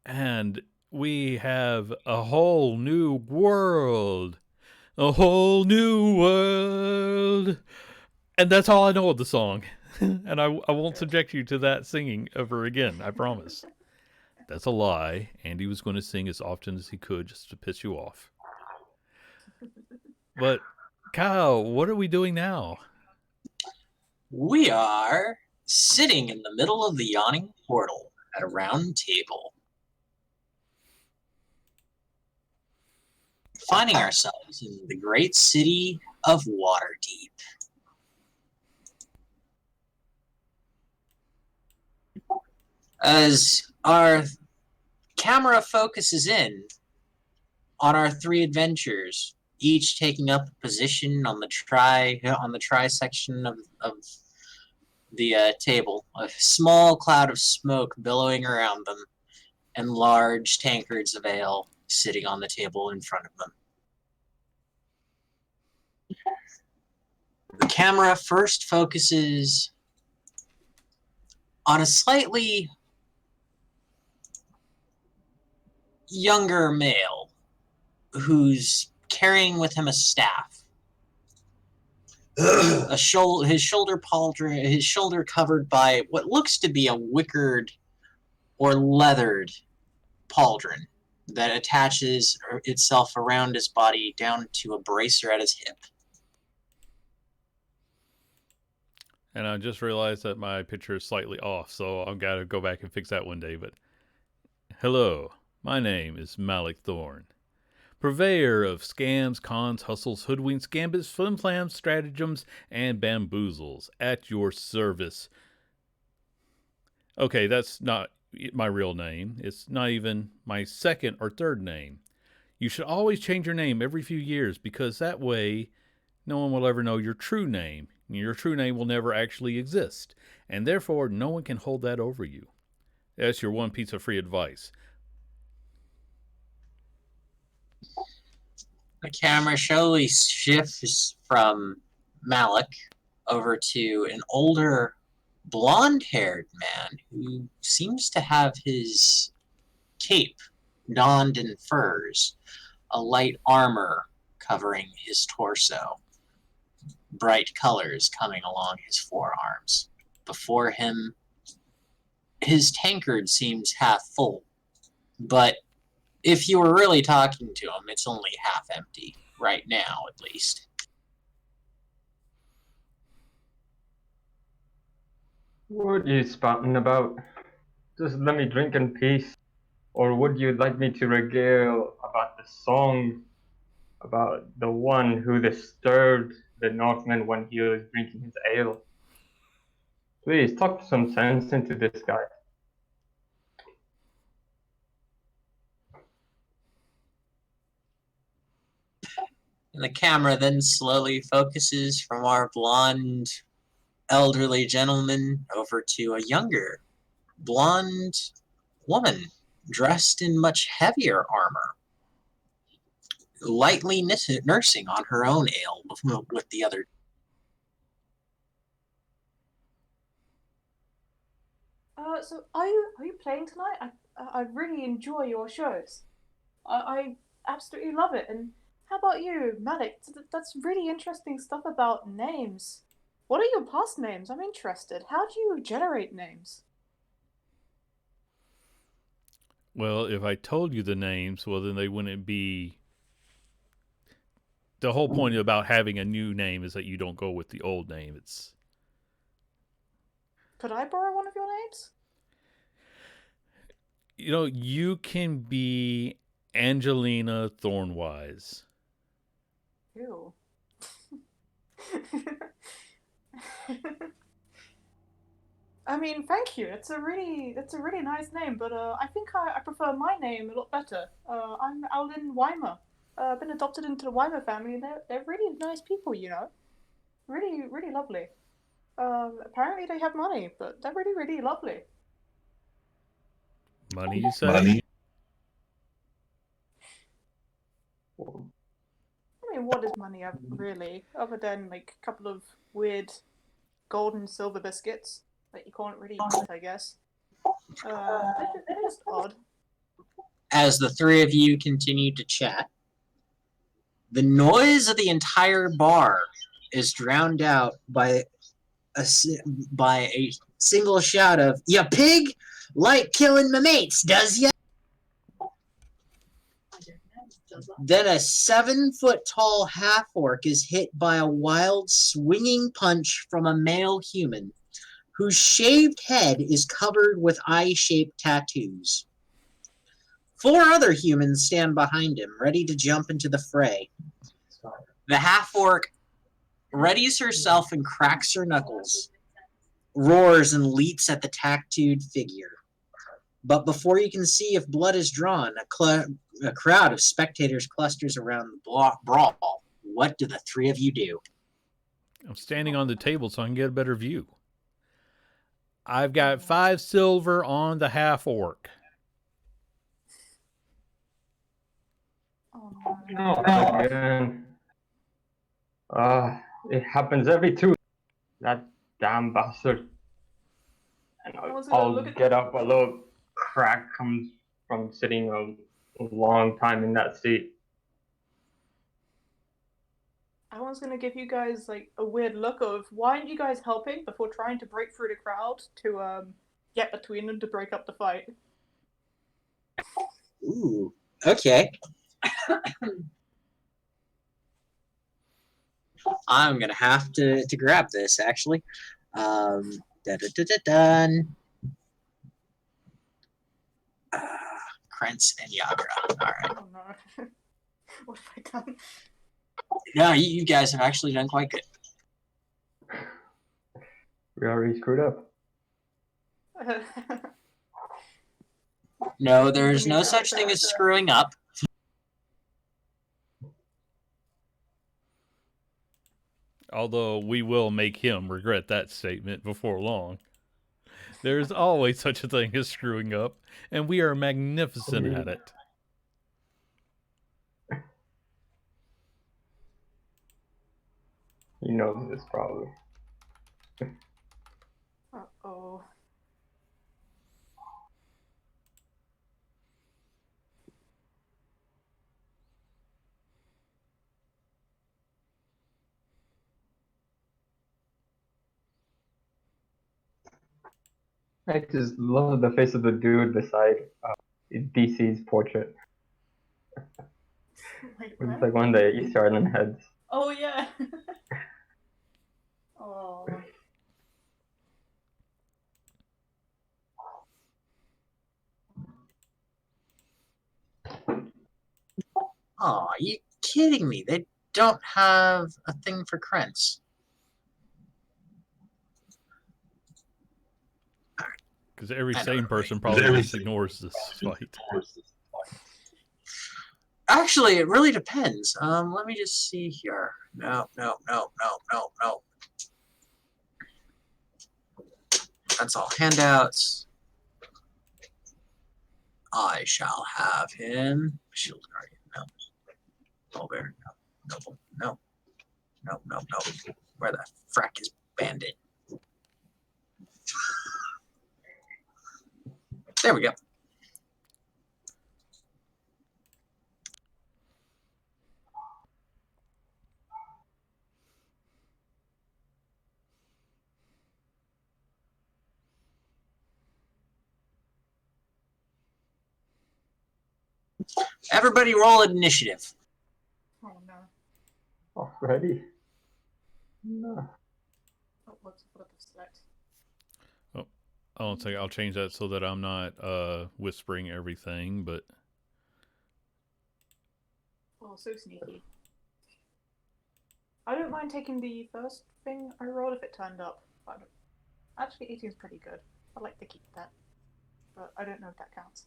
and we have a whole new world. A whole new world. And that's all I know of the song. And I won't subject you to that singing ever again, I promise. That's a lie. Andy was going to sing as often as he could just to piss you off. But, Kyle, what are we doing now? We are sitting in the middle of the yawning portal at a round table, finding ourselves in the great city of Waterdeep. As our camera focuses in on our three adventures, each taking up a position on the try section of the table, a small cloud of smoke billowing around them, and large tankards of ale sitting on the table in front of them. The camera first focuses on a slightly younger male who's carrying with him a staff. His shoulder covered by what looks to be a wickered or leathered pauldron that attaches itself around his body down to a bracer at his hip. And I just realized that my picture is slightly off, so I've got to go back and fix that one day. But hello, my name is Malik Thorne, purveyor of scams, cons, hustles, hoodwinks, gambits, flimflams, stratagems, and bamboozles at your service. Okay, that's not my real name. It's not even my second or third name. You should always change your name every few years because that way no one will ever know your true name. Your true name will never actually exist, and therefore no one can hold that over you. That's your one piece of free advice. The camera slowly shifts from Malik over to an older blonde-haired man who seems to have his cape donned in furs, a light armor covering his torso, bright colors coming along his forearms. Before him, his tankard seems half full, but if you were really talking to him, it's only half empty, right now at least. What are you spouting about? Just let me drink in peace. Or would you like me to regale about the song about the one who disturbed the Northman when he was drinking his ale? Please talk some sense into this guy. And the camera then slowly focuses from our blonde elderly gentleman over to a younger blonde woman dressed in much heavier armor, lightly nursing on her own ale with the other. So are you playing tonight? I really enjoy your shows. I absolutely love it. And how about you, Malik? That's really interesting stuff about names. What are your past names? I'm interested. How do you generate names? Well, if I told you the names, well, then they wouldn't be. The whole point about having a new name is that you don't go with the old name. It's. Could I borrow one of your names? You can be Angelina Thornwise. Ew. I mean, thank you. It's a really nice name, but I think I prefer my name a lot better. I'm Aulin Weimer. I've been adopted into the Weimer family, and they're really nice people, you know. Really, really lovely. Apparently they have money, but they're really, really lovely. Money, you say? Money. I mean, what is money really, other than like a couple of weird gold and silver biscuits that you can't really eat, I guess. They're just odd. as the three of you continue to chat, the noise of the entire bar is drowned out by a single shout of, "Ya pig! Like killing my mates, does ya?" Then a 7-foot-tall half-orc is hit by a wild, swinging punch from a male human, whose shaved head is covered with eye-shaped tattoos. 4 other humans stand behind him, ready to jump into the fray. The half-orc readies herself and cracks her knuckles, roars and leaps at the tattooed figure. But before you can see if blood is drawn, a crowd of spectators clusters around the brawl. What do the three of you do? I'm standing on the table so I can get a better view. I've got 5 silver on the half-orc. Oh No, no. again. It happens every Tuesday. That damn bastard. And was gonna I'll look at get up, a little crack comes from sitting a long time in that seat. I was gonna give you guys like a weird look of why aren't you guys helping before trying to break through the crowd to get between them to break up the fight. Ooh, okay. I'm gonna have to grab this actually. Dun. Krentz and Yagra. All right. Oh no. What have I done? No, you guys have actually done quite good. We already screwed up. No, there's no such thing as screwing up. Although we will make him regret that statement before long. There's always such a thing as screwing up, and we are magnificent at it. He knows this probably. Uh-oh. I just love the face of the dude beside DC's portrait. Wait, It's what? like one of the East Island heads. Oh yeah. Oh. Aw, you kidding me? They don't have a thing for Krentz. Because every I know, sane right? person probably just ignores this fight. Actually, it really depends. Let me just see here. No. That's all handouts. I shall have him. Shield Guardian, no. Bulbear, no. Where the frack is Bandit? There we go. Everybody roll initiative. Oh no. Already? No. Oh, what's the select? I'll change that so that I'm not whispering everything, but Oh, so sneaky. I don't mind taking the first thing I rolled if it turned up. But actually, 18 is pretty good. I'd like to keep that. But I don't know if that counts.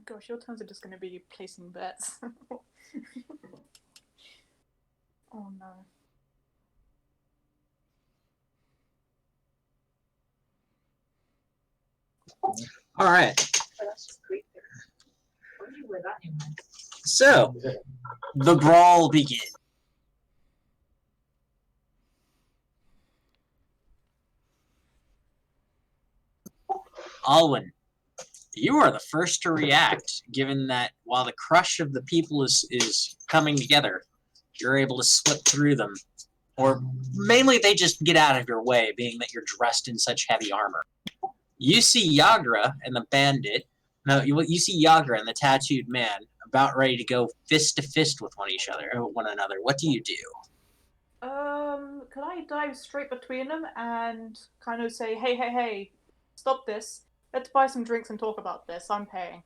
Gosh, your turns are just going to be placing bets. Oh no. All right. So, the brawl begins. Alwyn, you are the first to react, given that while the crush of the people is coming together, you're able to slip through them. Or mainly they just get out of your way, being that you're dressed in such heavy armor. You see Yagra and the bandit. No, you see Yagra and the tattooed man about ready to go fist to fist with one another. What do you do? Could I dive straight between them and kind of say, hey, hey, hey, stop this. Let's buy some drinks and talk about this. I'm paying.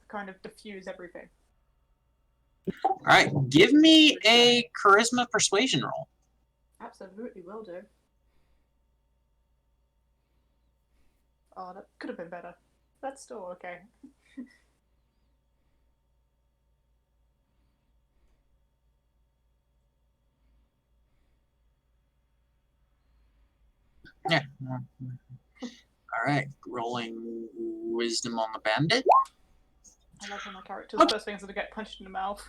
Kind of diffuse everything. All right, give me a charisma persuasion roll. Absolutely will do. Oh, that could have been better. That's still okay. Yeah. All right, rolling wisdom on the bandit. I love how my character's first thing is to get punched in the mouth.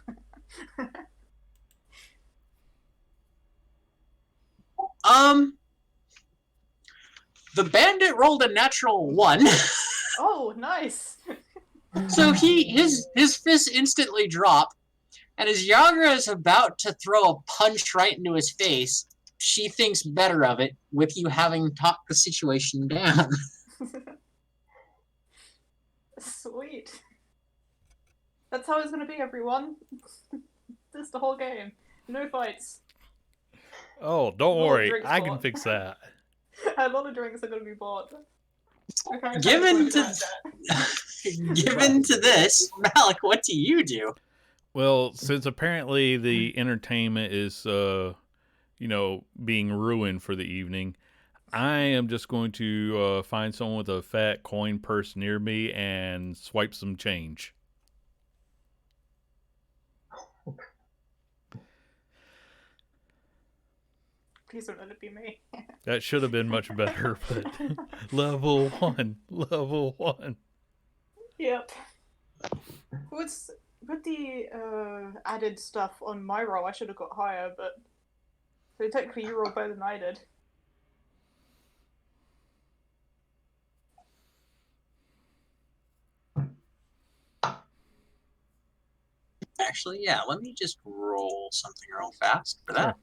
The bandit rolled a natural 1. Oh, nice. So his fists instantly drop, and as Yagra is about to throw a punch right into his face, she thinks better of it with you having talked the situation down. Sweet. That's how it's gonna be, everyone. This is the whole game. No fights. Oh, don't More worry. drinks I can bought. fix that. A lot of drinks are gonna be bought. Given to this, Malik, what do you do? Well, since apparently the entertainment is, being ruined for the evening, I am just going to find someone with a fat coin purse near me and swipe some change. Please don't let it be me. That should have been much better, but level 1. Yep. With the added stuff on my roll, I should have got higher, but so technically you rolled better than I did. Actually, yeah, let me just roll something real fast for that.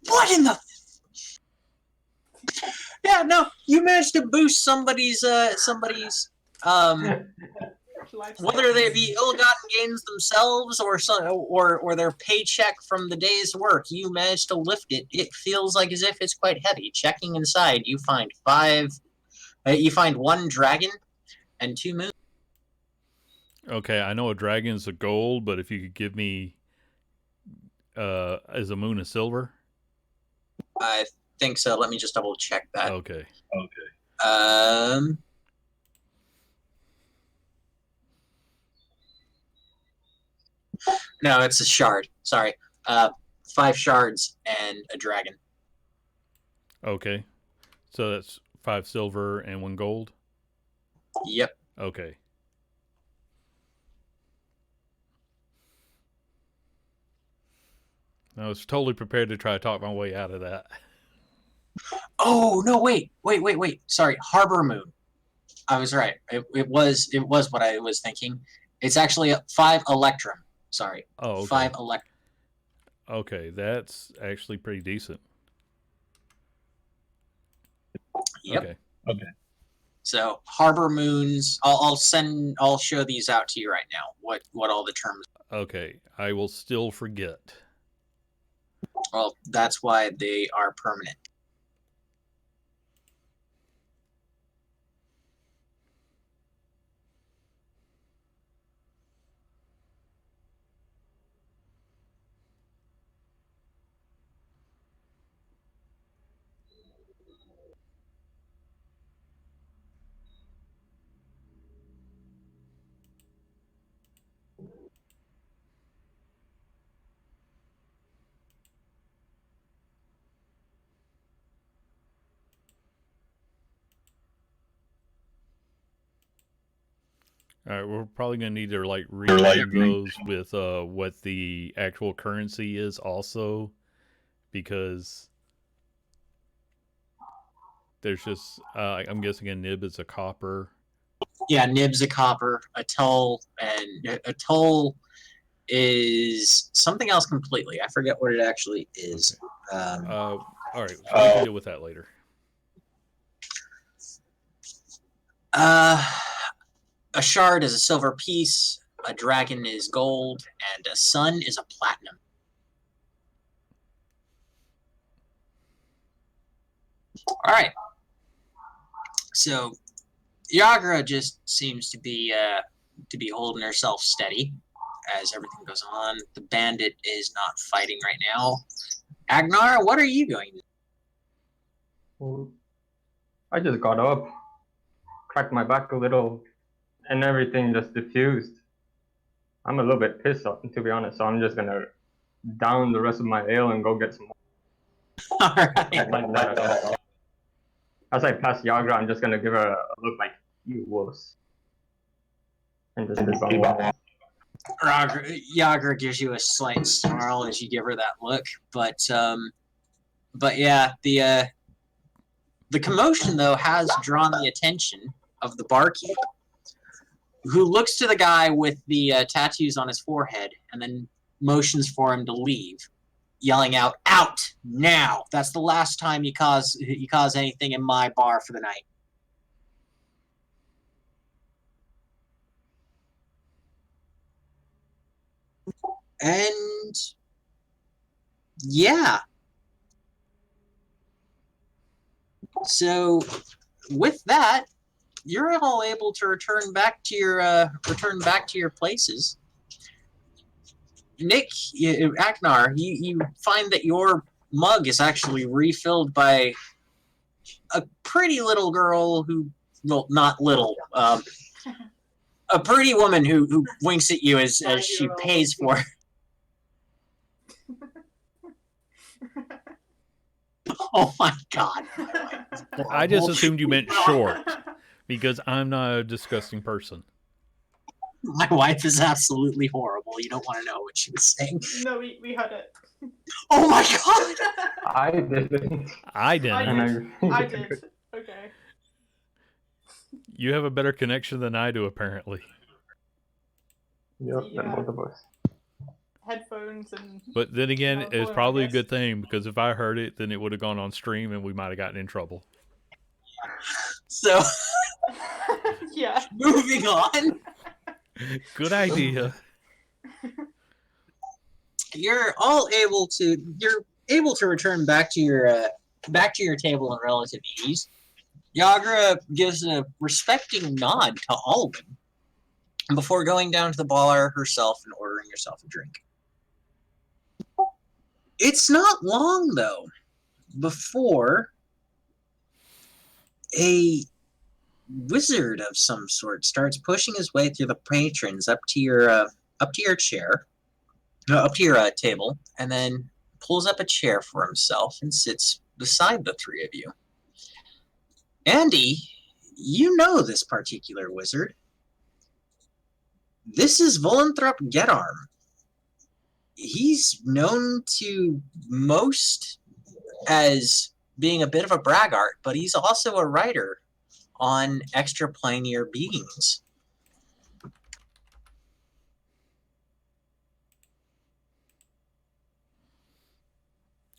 What in the? Yeah, no, you managed to boost somebody's whether they be ill-gotten gains themselves or their paycheck from the day's work. You managed to lift it. It feels like as if it's quite heavy. Checking inside, you find one dragon and 2 moons. Okay, I know a dragon's a gold, but if you could give me, is a moon a silver? I think so. Let me just double check that. Okay. No, it's a shard. Sorry. 5 shards and a dragon. Okay. So that's 5 silver and 1 gold? Yep. Okay. I was totally prepared to try to talk my way out of that. Oh no! Wait! Sorry, Harbor Moon. I was right. It was what I was thinking. It's actually 5 Electrum. Sorry. Oh, okay. 5 Electrum. Okay, that's actually pretty decent. Yep. Okay. So Harbor Moons. I'll show these out to you right now. What all the terms. Okay, I will still forget. Well, that's why they are permanent. All right, we're probably gonna need to like rename those with what the actual currency is also, because there's just I'm guessing a nib is a copper. Yeah, nib's a copper, a toll, and a toll is something else completely. I forget what it actually is. All right, so we can deal with that later. Uh, a shard is a silver piece, a dragon is gold, and a sun is a platinum. All right. So Yagra just seems to be holding herself steady as everything goes on. The bandit is not fighting right now. Agnar, what are you going to do? Well, I just got up, cracked my back a little, and everything just diffused. I'm a little bit pissed off, to be honest, so I'm just gonna down the rest of my ale and go get some more. All right. As I pass Yagra, I'm just gonna give her a look like, you wuss. And just keep on. Yagra gives you a slight snarl as you give her that look, but yeah, the commotion though has drawn the attention of the barkeep, who looks to the guy with the tattoos on his forehead and then motions for him to leave, yelling out now. That's the last time you cause anything in my bar for the night. And yeah. So with that, you're all able to return back to your places. Nick, Aknar, you find that your mug is actually refilled by a pretty little girl who, well, not little, a pretty woman who winks at you as she pays for it. Oh my god. I just assumed you meant short, because I'm not a disgusting person. My wife is absolutely horrible. You don't want to know what she was saying. No, we had it. Oh my god! I didn't. I didn't. I did. Okay. You have a better connection than I do, apparently. Yep, Yeah. then both of us. Headphones and. But then again, Oh, it's boy, probably I a good thing, because if I heard it, then it would have gone on stream and we might have gotten in trouble. So, Yeah. moving on. Good idea. You're able to return back to your table in relative ease. Yagra gives a respecting nod to Alden before going down to the bar herself and ordering herself a drink. It's not long, though, before a wizard of some sort starts pushing his way through the patrons up to your table, and then pulls up a chair for himself and sits beside the three of you. Andy, you know this particular wizard. This is Volanthrop Getarm. He's known to most as being a bit of a braggart, but he's also a writer on extraplanar beings.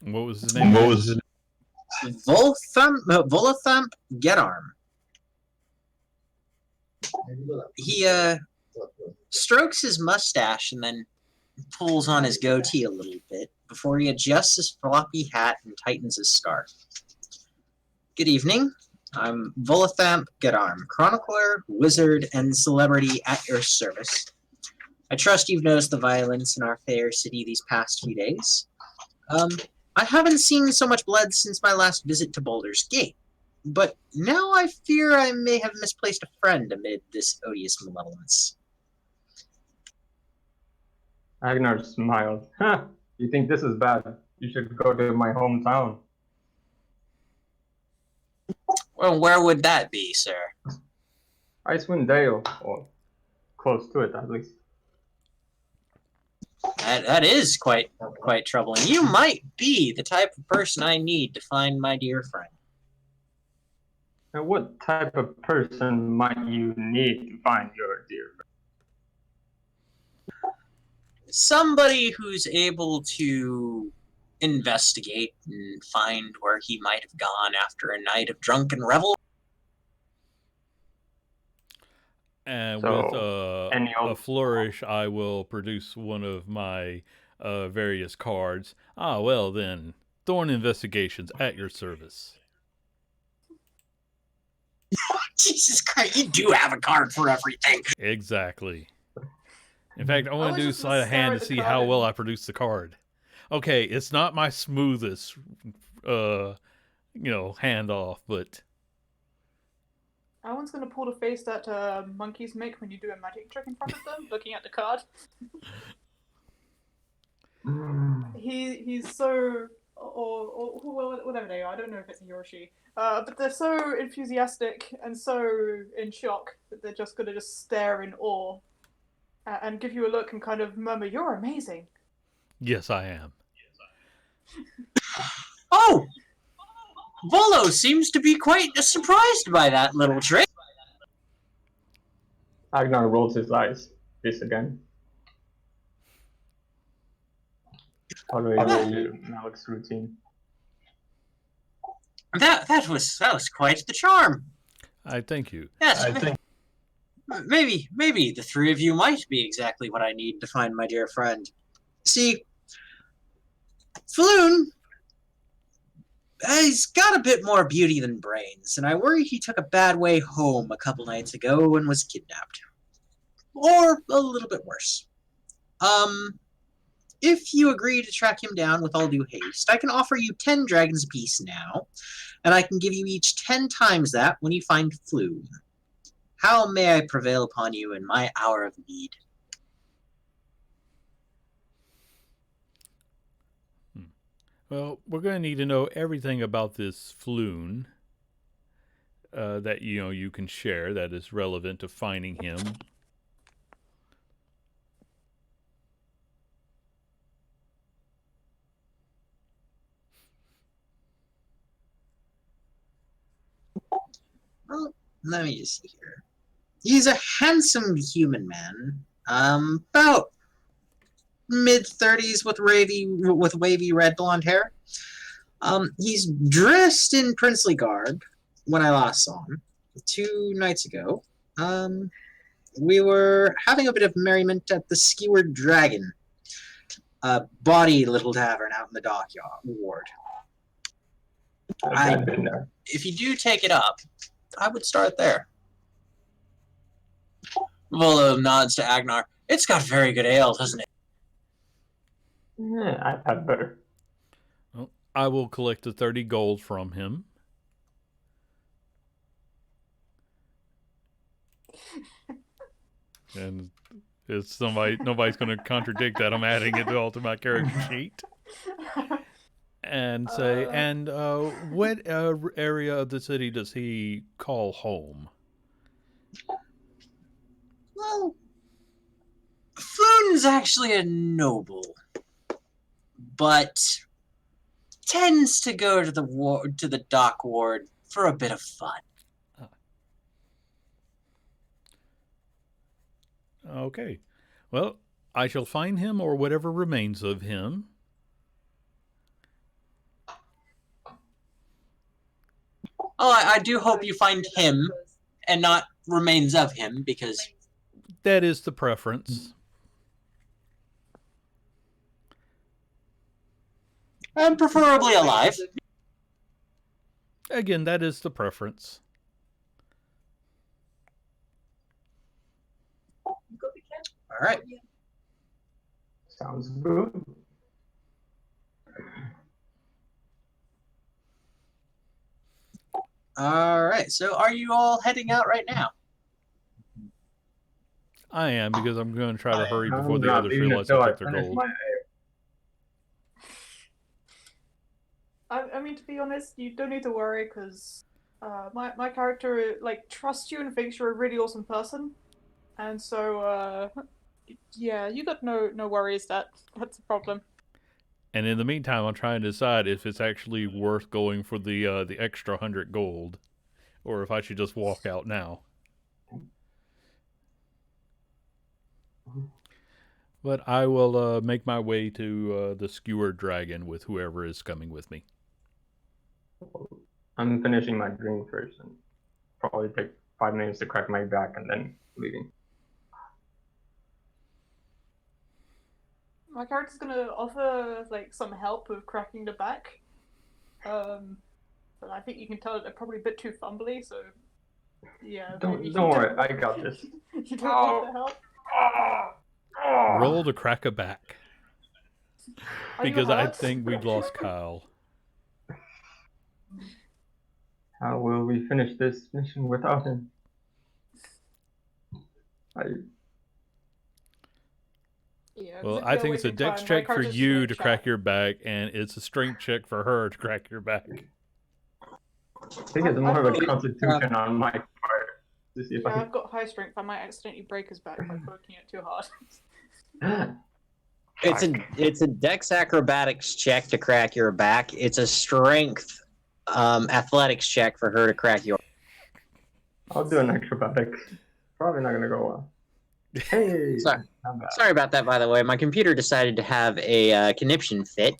What was his name? Volanthrop Getarm. He strokes his mustache and then pulls on his goatee a little bit before he adjusts his floppy hat and tightens his scarf. Good evening. I'm Volanthrop Getarm, chronicler, wizard, and celebrity at your service. I trust you've noticed the violence in our fair city these past few days. I haven't seen so much blood since my last visit to Baldur's Gate, but now I fear I may have misplaced a friend amid this odious malevolence. Agnar smiled. Huh, you think this is bad? You should go to my hometown. Well, where would that be, sir? Icewind Dale, or close to it at least. That is quite troubling. You might be the type of person I need to find my dear friend. And what type of person might you need to find your dear friend? Somebody who's able to investigate and find where he might have gone after a night of drunken revel. And So, with any a old- flourish, I will produce one of my various cards. Ah, well then, Thorn Investigations at your service. Jesus Christ, you do have a card for everything. Exactly. In fact, I I want was to do just gonna sleight of stare hand at to the see card how well and- I produce the card. Okay, it's not my smoothest, handoff, but Alan's gonna pull the face that monkeys make when you do a magic trick in front of them, looking at the card. He's so or whatever they are. I don't know if it's he or she. But they're so enthusiastic and so in shock that they're just gonna just stare in awe and give you a look and kind of murmur, "You're amazing." yes, I am. Oh! Volo seems to be quite surprised by that little trick. Agnar rolls his eyes. This again. How do I do Malik's routine? That was quite the charm. I thank you. Yes, maybe the three of you might be exactly what I need to find my dear friend. See, Floon, he's got a bit more beauty than brains, and I worry he took a bad way home a couple nights ago and was kidnapped. Or a little bit worse. If you agree to track him down with all due haste, I can offer you 10 dragons apiece now, and I can give you each 10 times that when you find Floon. How may I prevail upon you in my hour of need? Well, we're going to need to know everything about this Floon that you can share that is relevant to finding him. Well, let me just see here. He's a handsome human man, about mid-30s with wavy red blonde hair. He's dressed in princely garb when I last saw him 2 nights ago. We were having a bit of merriment at the Skewered Dragon, a bawdy little tavern out in the dockyard ward. I've been there. If you do take it up, I would start there. Volo nods to Agnar. It's got very good ale, doesn't it? Yeah, I've had better. Well, I will collect the 30 gold from him. And it's nobody's going to contradict that. I'm adding it all to my character sheet. And say, what area of the city does he call home? Well, Floon's actually a noble, but tends to go to the dock ward for a bit of fun. Okay. Well, I shall find him or whatever remains of him. Oh, I do hope you find him and not remains of him, because That is the preference. I'm preferably alive. Again, that is the preference. All right. Sounds good. All right. So, are you all heading out right now? I am, because I'm going to try to hurry before I'm the not others leaving realize until I I took their finish gold. my I mean, to be honest, you don't need to worry because my character trusts you and thinks you're a really awesome person, And so, yeah, you got no worries. That's a problem. And in the meantime, I'm trying to decide if it's actually worth going for the extra 100 gold, or if I should just walk out now. But I will make my way to the skewered dragon with whoever is coming with me. I'm finishing my drink first and probably take 5 minutes to crack my back and then leaving. My character's gonna offer like some help with cracking the back. But I think you can tell that they're probably a bit too fumbly. So yeah, maybe Don't worry, I got this. You don't want the help. Roll to crack a back. Are you Because I hurt? think we lost Kyle. How will we finish this mission without him? Yeah, Well, if I you're think it's a wasting dex time, my check for character's just you gonna to chat. crack your back, and it's a strength check for her to crack your back. I think it's more of a I've got- constitution on my part to see if Yeah, I've got high strength. I might accidentally break his back by poking it too hard. I. It's a dex acrobatics check to crack your back. It's a strength athletics check for her to crack your. I'll do an acrobatics. Probably not gonna go well. Hey, Sorry. not bad. Sorry about that, by the way. My computer decided to have a conniption fit.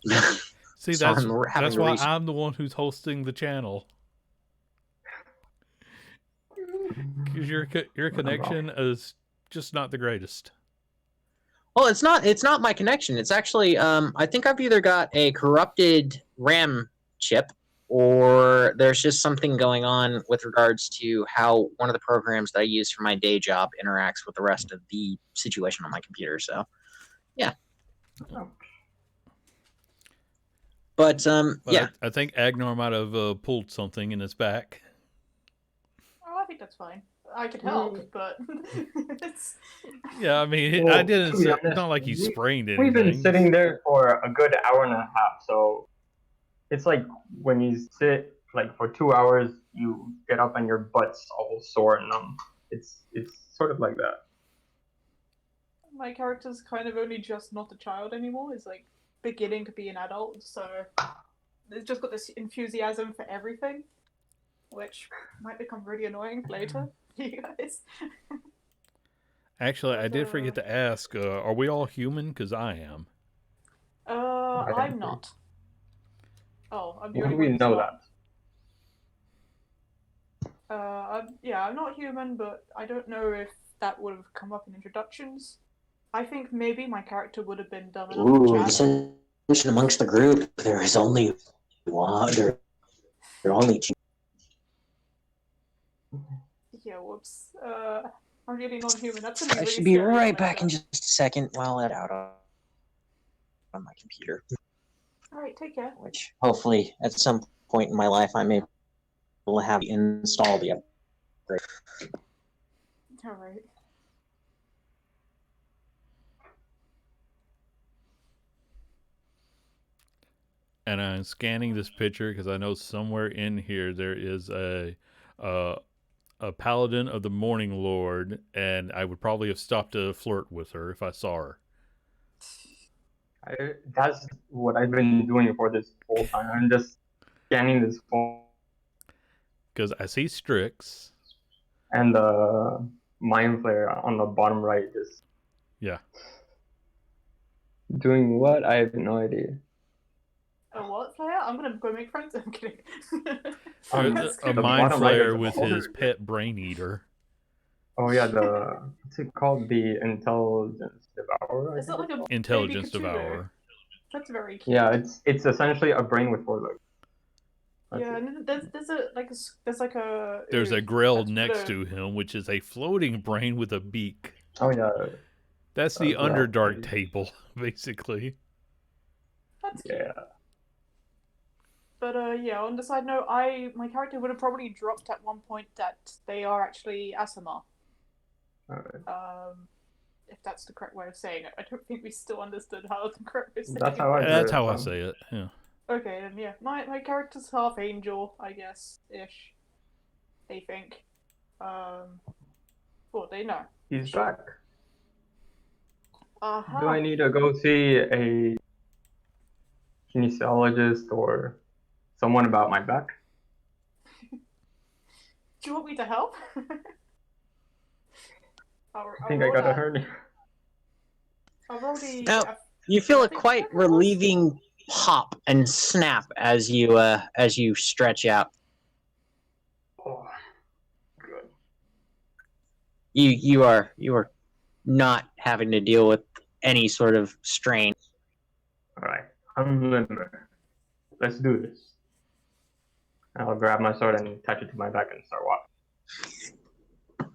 See, So that's I'm having that's to why reach- I'm the one who's hosting the channel. Because your connection is just not the greatest. Well, it's not my connection. It's actually I think I've either got a corrupted RAM chip, or there's just something going on with regards to how one of the programs that I use for my day job interacts with the rest of the situation on my computer. So, yeah. Oh. But But I think Agnar might have pulled something in his back. Oh, I think that's fine. I could help, but it's Yeah, I mean, Well, I didn't to be say, honest, it's not like he sprained anything. We've been sitting there for a good hour and a half, so it's like when you sit like for 2 hours, you get up and your butt's all sore and numb. It's sort of like that. my character's kind of only just not a child anymore. He's like beginning to be an adult, so they've just got this enthusiasm for everything, which might become really annoying later. You guys. Actually, I did forget to ask, are we all human? Because I am. I'm not. Oh, I'm the When only do we one who's know not. that? I'm not human, but I don't know if that would have come up in introductions. I think maybe my character would have been dumb enough ooh, to chat. dissension amongst the group. There is only one. There are only two. Yeah, whoops. I'm really not human. That's gonna be I really should be scary right later. back in just a second while I out on my computer. Alright, take care. Which hopefully at some point in my life I may will have installed the upgrade. Alright. And I'm scanning this picture because I know somewhere in here there is a paladin of the Morning Lord, and I would probably have stopped to flirt with her if I saw her. That's what I've been doing for this whole time. I'm just scanning this phone Because I see Strix. and the mind flare on the bottom right. Just Yeah. doing what? I have no idea. A what, player? I'm gonna go make friends. I'm kidding. There's a the mind bottom right flare is a with folder. his pet brain eater. Oh yeah, what's it called? The intelligence devourer. I Is think it like it's a called. Intelligence baby Cthulhu? devourer. That's very cute. Yeah, it's essentially a brain with 4 legs. That's Yeah, it. and there's a There's a grill that's next the- to him, which is a floating brain with a beak. Oh yeah, That's the grill. Underdark table, basically. That's cute. yeah. But yeah, on the side note, my character would have probably dropped at one point that they are actually Asama. Alright. If that's the correct way of saying it. I don't think we still understood how the correct way of saying That's it. how I. That's how I say it. Yeah. Okay, then yeah. My character's half angel, I guess, ish. I think. Well, they know. He's Sure. back. Uh-huh. Do I need to go see a kinesiologist or someone about my back? Do you want me to help? I think I got a hernia. I'll roll the. Now, you feel a think quite that was- relieving pop and snap as you stretch out. Oh, good. You are not having to deal with any sort of strain. All right, I'm limber. Let's do this. I'll grab my sword and attach it to my back and start walking.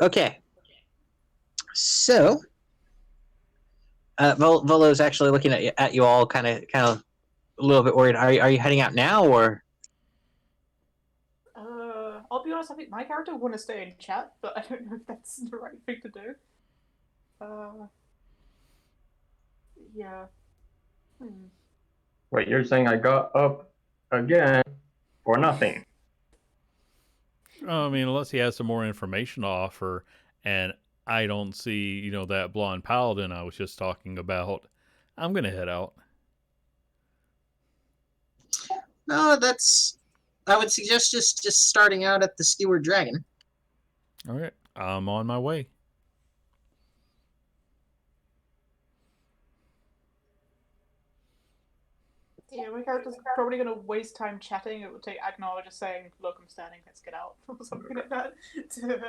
Okay. So, Volo's actually looking at you all, kind of a little bit worried. Are you heading out now, or? I'll be honest. I think my character would want to stay in chat, but I don't know if that's the right thing to do. Yeah. Wait, you're saying I got up again for nothing? I mean, unless he has some more information to offer, and I don't see, that blonde paladin I was just talking about, I'm gonna head out. No, I would suggest just starting out at the Skewered Dragon. All right, I'm on my way. Yeah, my character's probably going to waste time chatting. It would take Agnar just saying, "Look, I'm standing. Let's get out," or something like that.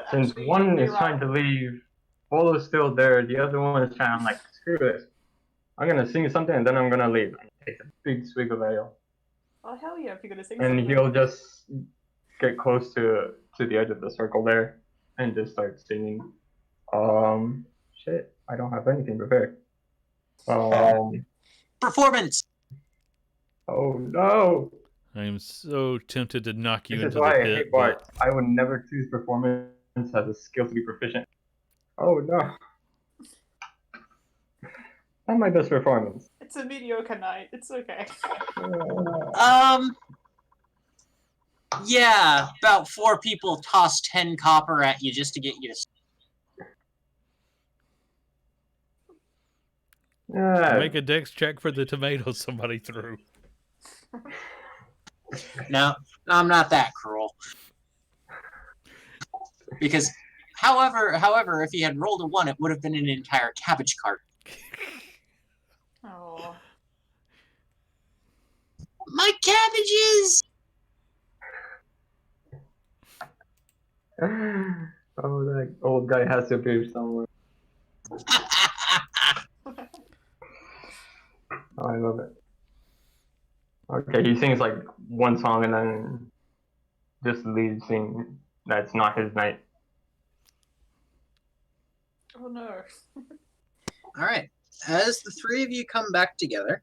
Since one is trying to leave, Polo's still there. The other one is trying. I'm like, screw this. I'm gonna sing something and then I'm gonna leave. And take a big swig of ale. Oh hell yeah! If you're gonna sing And something. he'll just get close to the edge of the circle there and just start singing. Shit, I don't have anything prepared. Performance. Oh no! I am so tempted to knock you This is into why the I pit, hate Bart. I would never choose performance as a skill to be proficient. Oh no! Not my best performance. It's a mediocre night. It's okay. Yeah, about 4 people toss 10 copper at you just to get you to. Make a dex check for the tomato somebody threw. No, I'm not that cruel. Because, however, if he had rolled a 1, it would have been an entire cabbage cart. Oh. My cabbages! Oh, that old guy has to appear somewhere. Oh, I love it. Okay, he sings like one song and then just leaves singing. That's not his night. Oh no. All right. As the 3 of you come back together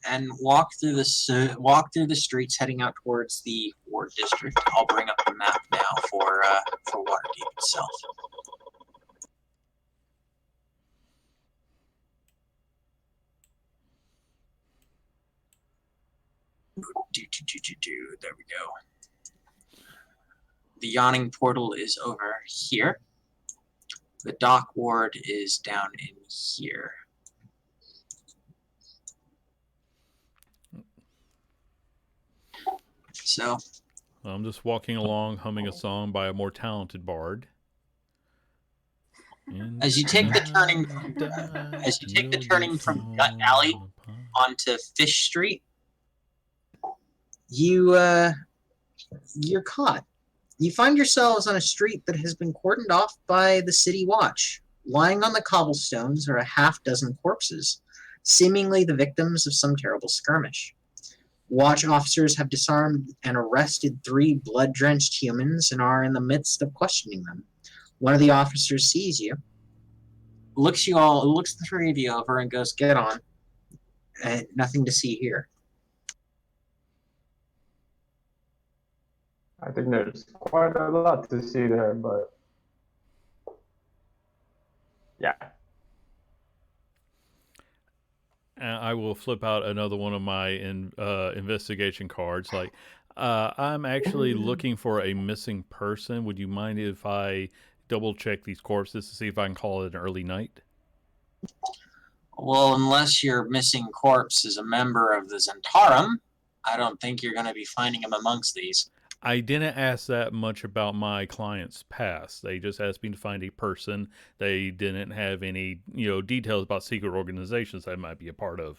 and walk through the streets heading out towards the Ward District, I'll bring up the map now for Waterdeep itself. There we go. The Yawning Portal is over here. The Dock Ward is down in here. So, I'm just walking along, humming a song by a more talented bard. as you take the turning from Gut Alley onto Fish Street, you're caught. You find yourselves on a street that has been cordoned off by the City Watch. Lying on the cobblestones are a half-dozen corpses, seemingly the victims of some terrible skirmish. Watch officers have disarmed and arrested 3 blood-drenched humans and are in the midst of questioning them. One of the officers sees you, looks the 3 of you over and goes, "Get on. Nothing to see here." I think there's quite a lot to see there, but yeah. I will flip out another one of my investigation cards. Like, I'm actually looking for a missing person. Would you mind if I double check these corpses to see if I can call it an early night? Well, unless your missing corpse is a member of the Zentarum, I don't think you're going to be finding him amongst these. I didn't ask that much about my client's past. They just asked me to find a person. They didn't have any, details about secret organizations I might be a part of.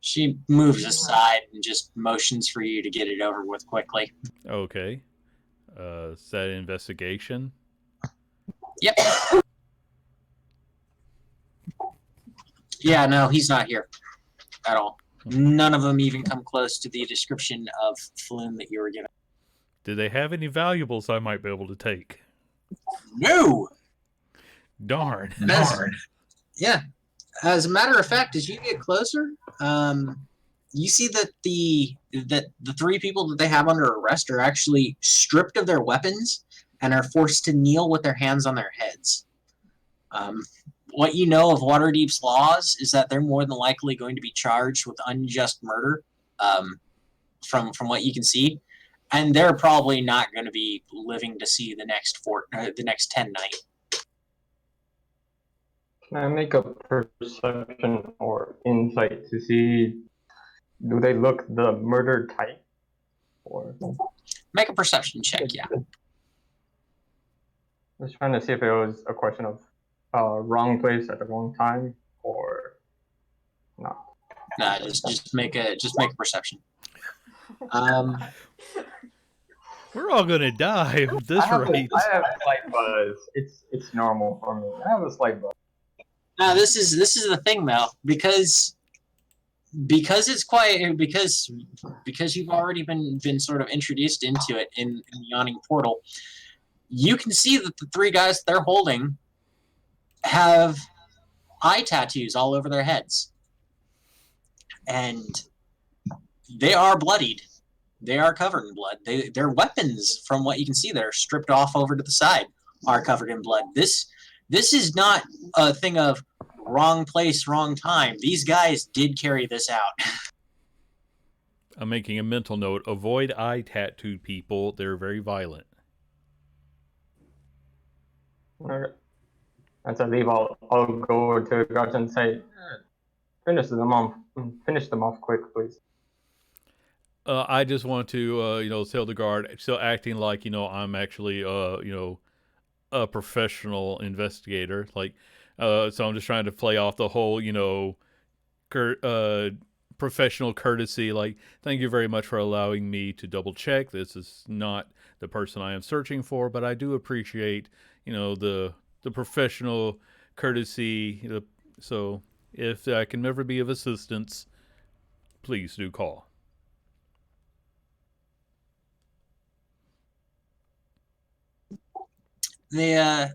She moves aside and just motions for you to get it over with quickly. Okay. Is that an investigation? Yep. Yeah, no, he's not here at all. None of them even come close to the description of Flume that you were given. Do they have any valuables I might be able to take? No! Darn. Yeah. As a matter of fact, as you get closer, you see that the 3 people that they have under arrest are actually stripped of their weapons and are forced to kneel with their hands on their heads. What you know of Waterdeep's laws is that they're more than likely going to be charged with unjust murder, from what you can see, and they're probably not going to be living to see the next 10 nights. Can I make a perception or insight to see, do they look the murder type? Or Make a perception check, yeah. just trying to see if it was a question of wrong place at the wrong time or not. Nah, just make a perception. We're all gonna die with this I have rate. I have a slight buzz. It's normal for me. I have a slight buzz. Now this is the thing though, because it's quiet, because you've already been sort of introduced into it in the Yawning Portal. You can see that the 3 guys they're holding have eye tattoos all over their heads, and they are bloodied. They are covered in blood. Their weapons, from what you can see, that are stripped off over to the side, are covered in blood. This is not a thing of wrong place, wrong time. These guys did carry this out. I'm making a mental note. Avoid eye tattooed people. They're very violent. Okay. As I leave, I'll go to the guards and say, finish them off quick, please. I just want to, tell the guard, still acting like, I'm actually, a professional investigator. Like, so I'm just trying to play off the whole, professional courtesy. Like, thank you very much for allowing me to double check. This is not the person I am searching for, but I do appreciate, the professional courtesy. So if I can ever be of assistance, please do call. The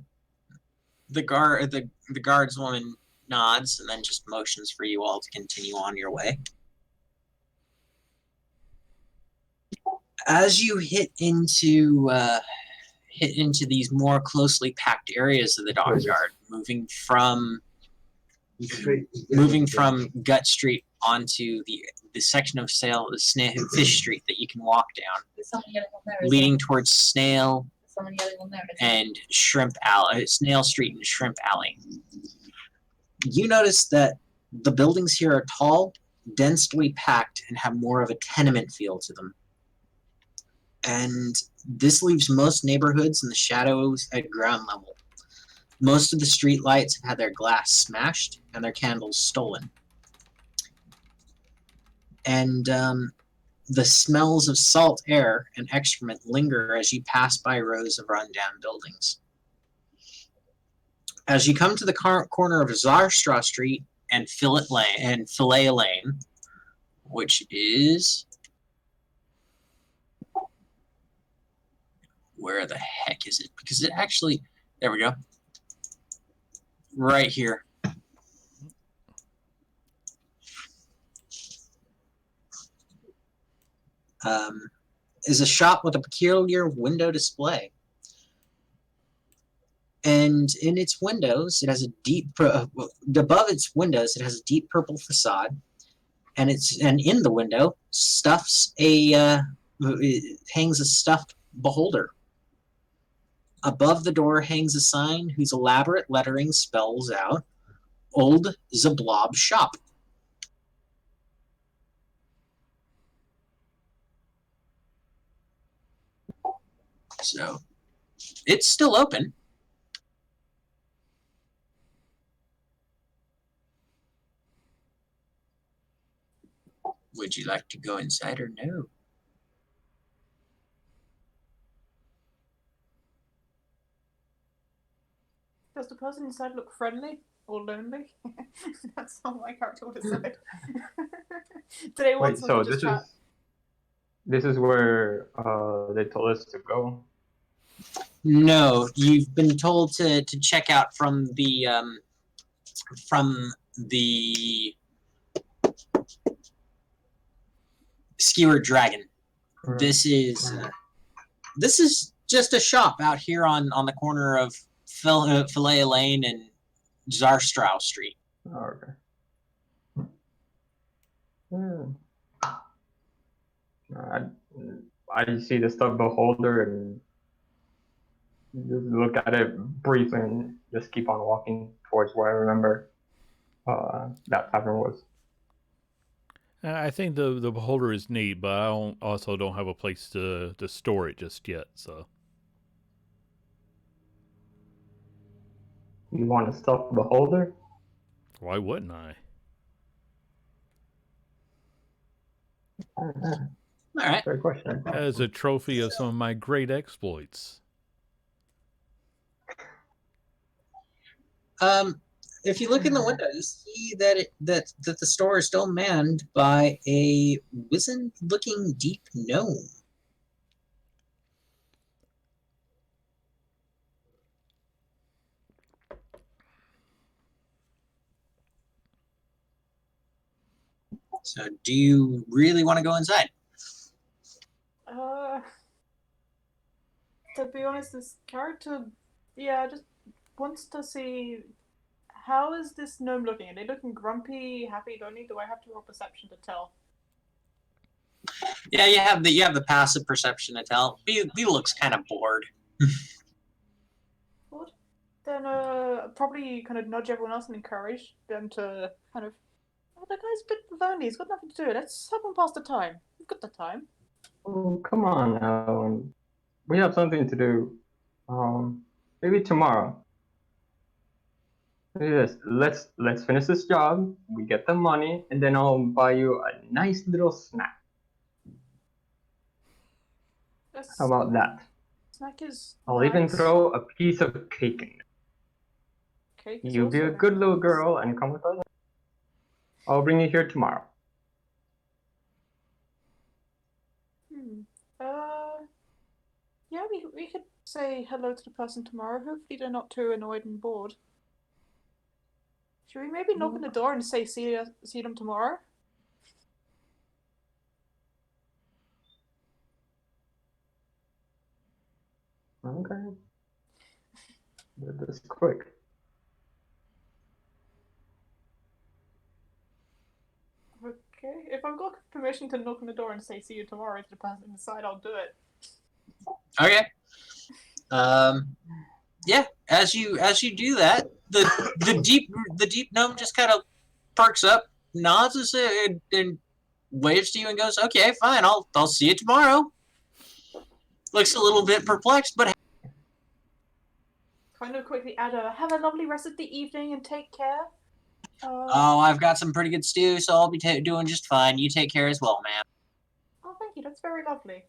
guardswoman nods and then just motions for you all to continue on your way. As you hit into these more closely packed areas of the dockyard, moving from Gut Street onto the section of Fish Street that you can walk down, leading towards Snail and Shrimp Alley, Snail Street and Shrimp Alley. You notice that the buildings here are tall, densely packed, and have more of a tenement feel to them. And this leaves most neighborhoods in the shadows at ground level. Most of the street lights have had their glass smashed and their candles stolen. And the smells of salt air and excrement linger as you pass by rows of rundown buildings. As you come to the corner of Zarstraw Street and Fillet Lane, which is... Where the heck is it? Because it actually... There we go. Right here. Is a shop with a peculiar window display. And in its windows, it has a deep... above its windows, it has a deep purple facade. And in the window, hangs a stuffed beholder. Above the door hangs a sign whose elaborate lettering spells out Old Zablob Shop. So it's still open. Would you like to go inside or no? Does the person inside look friendly or lonely? That's how my character would decide. Do they want Wait, someone so to just chat? this is where they told us to go. No, you've been told to check out from the Skewered Dragon. Right. This is just a shop out here on the corner of Filet Lane and Zarstrow Street. Oh, okay. I see the stuff beholder and just look at it briefly and just keep on walking towards where I remember that tavern was. I think the beholder is neat, but I also don't have a place to store it just yet. So You want to stuff the beholder? why wouldn't I? All right. Great question. As a trophy of some of my great exploits. If you look in the window, you see that that the store is still manned by a wizened-looking deep gnome. So, do you really want to go inside? To be honest, this character, just wants to see how is this gnome looking? Are they looking grumpy, happy, lonely? Do I have to roll perception to tell? Yeah, you have the passive perception to tell. He looks kind of bored. Good. Then probably kind of nudge everyone else and encourage them to kind of. Oh, that guy's a bit lonely. He's got nothing to do. Let's have him pass the time. We've got the time. Oh, come on, Alan. We have something to do. Maybe tomorrow. Yes, let's finish this job. We get the money, and then I'll buy you a nice little snack. This How about that? snack is. I'll nice. even throw a piece of cake in Cake there. is You be also a good very little nice. girl and come with us. I'll bring you here tomorrow. Yeah, we could say hello to the person tomorrow. Hopefully they're not too annoyed and bored. Should we maybe knock on the door and say see them tomorrow? Okay. This quick. Okay. If I've got permission to knock on the door and say see you tomorrow to the person inside, I'll do it. Okay. Yeah. As you do that, the deep gnome just kind of perks up, nods and waves to you and goes, "Okay, fine. I'll see you tomorrow." Looks a little bit perplexed, but Kind of quickly add have a lovely rest of the evening and take care. oh, I've got some pretty good stew, so I'll be doing just fine. You take care as well, man. Oh, thank you. That's very lovely.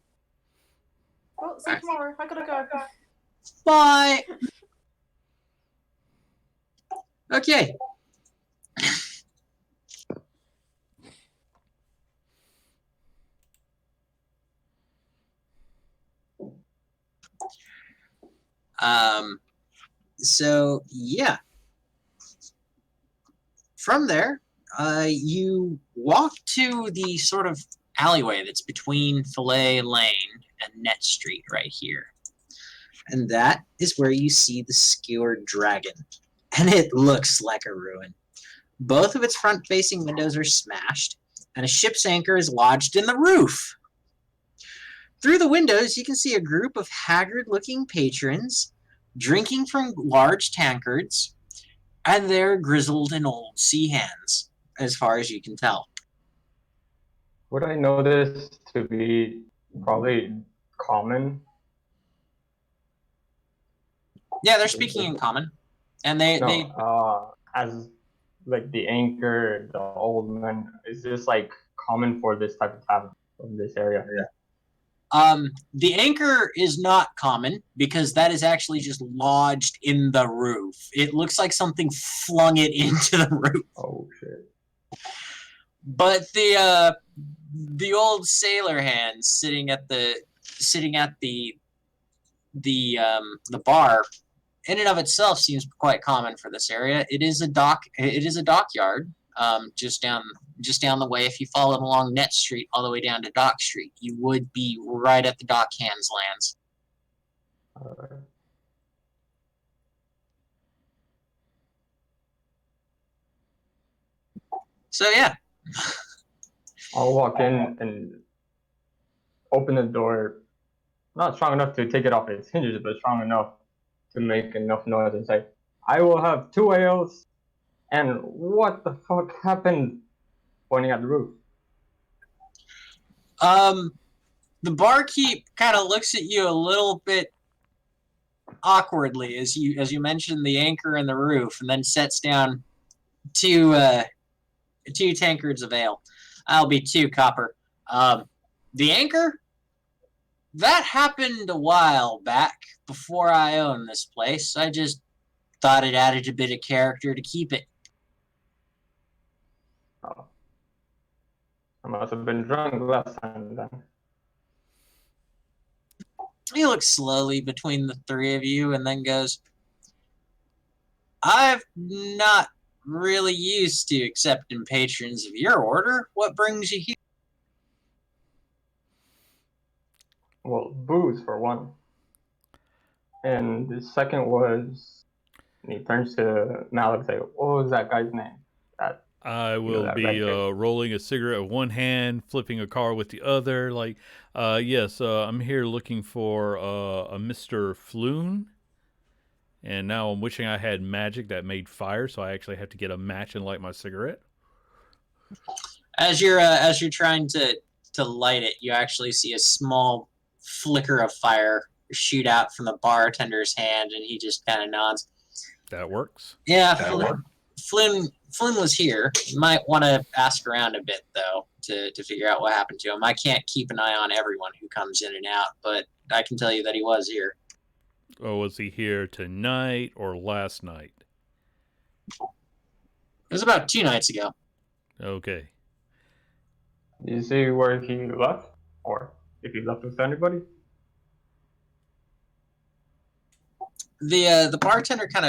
Well, see you tomorrow. I gotta go. Bye. Okay. So yeah. From there, you walk to the sort of alleyway that's between Filet Lane and Net Street right here. And that is where you see the Skewered Dragon. And it looks like a ruin. Both of its front-facing windows are smashed, and a ship's anchor is lodged in the roof. Through the windows, you can see a group of haggard-looking patrons drinking from large tankards, and they're grizzled and old sea hands, as far as you can tell. Would I know this to be probably common? Yeah, they're speaking in common, and they As like the anchor, the old man, is this like common for this type of tavern of this area? The anchor is not common because that is actually just lodged in the roof. It looks like something flung it into the roof. Oh shit. But the old sailor hands sitting at the bar in and of itself seems quite common for this area. It is a dockyard. Just down the way. If you followed along Net Street all the way down to Dock Street, you would be right at the dock hands lands. So yeah. I'll walk in and open the door, not strong enough to take it off its hinges, but strong enough to make enough noise and say, "I will have 2 ales, and what the fuck happened?" Pointing at the roof. The barkeep kind of looks at you a little bit awkwardly as you mention the anchor and the roof, and then sets down two tankards of ale. I'll be 2 copper. The anchor, that happened a while back before I owned this place. I just thought it added a bit of character to keep it. Oh. I must have been drunk last time then. He looks slowly between the 3 of you and then goes, "I've not really used to accepting patrons of your order. What brings you here?" Well, booze for one. And the second was, and he turns to Malik and say, "What was that guy's name?" I will be rolling a cigarette with one hand, flipping a car with the other. Yes, I'm here looking for a Mr. Floon. And now I'm wishing I had magic that made fire, so I actually have to get a match and light my cigarette. As you're trying to light it, you actually see a small flicker of fire shoot out from the bartender's hand, and he just kind of nods. That works. Yeah, Flynn was here. You might want to ask around a bit, though, to figure out what happened to him. I can't keep an eye on everyone who comes in and out, but I can tell you that he was here. Oh, was he here tonight or last night? It was about 2 nights ago. Okay. Do you see where he left? Or if he left with anybody? The bartender kind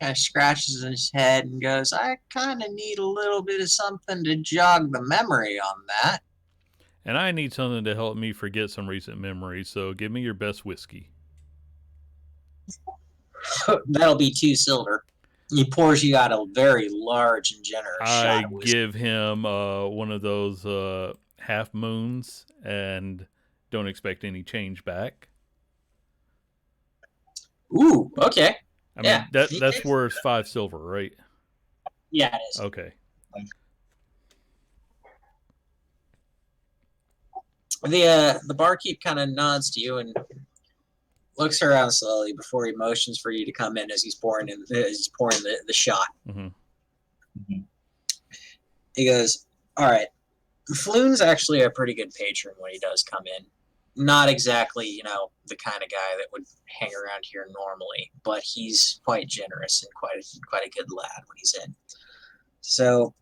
of scratches his head and goes, "I kind of need a little bit of something to jog the memory on that." And I need something to help me forget some recent memories, so give me your best whiskey. That'll be 2 silver. He pours you out a very large and generous shot of whiskey. give him one of those half moons and don't expect any change back. Ooh, okay. I mean, that's worth 5 silver, right? Yeah, it is. Okay. The barkeep kind of nods to you and looks around slowly before he motions for you to come in as he's pouring the shot. Mm-hmm. He goes, "All right, Floon's actually a pretty good patron when he does come in. Not exactly, the kind of guy that would hang around here normally, but he's quite generous and quite a good lad when he's in. So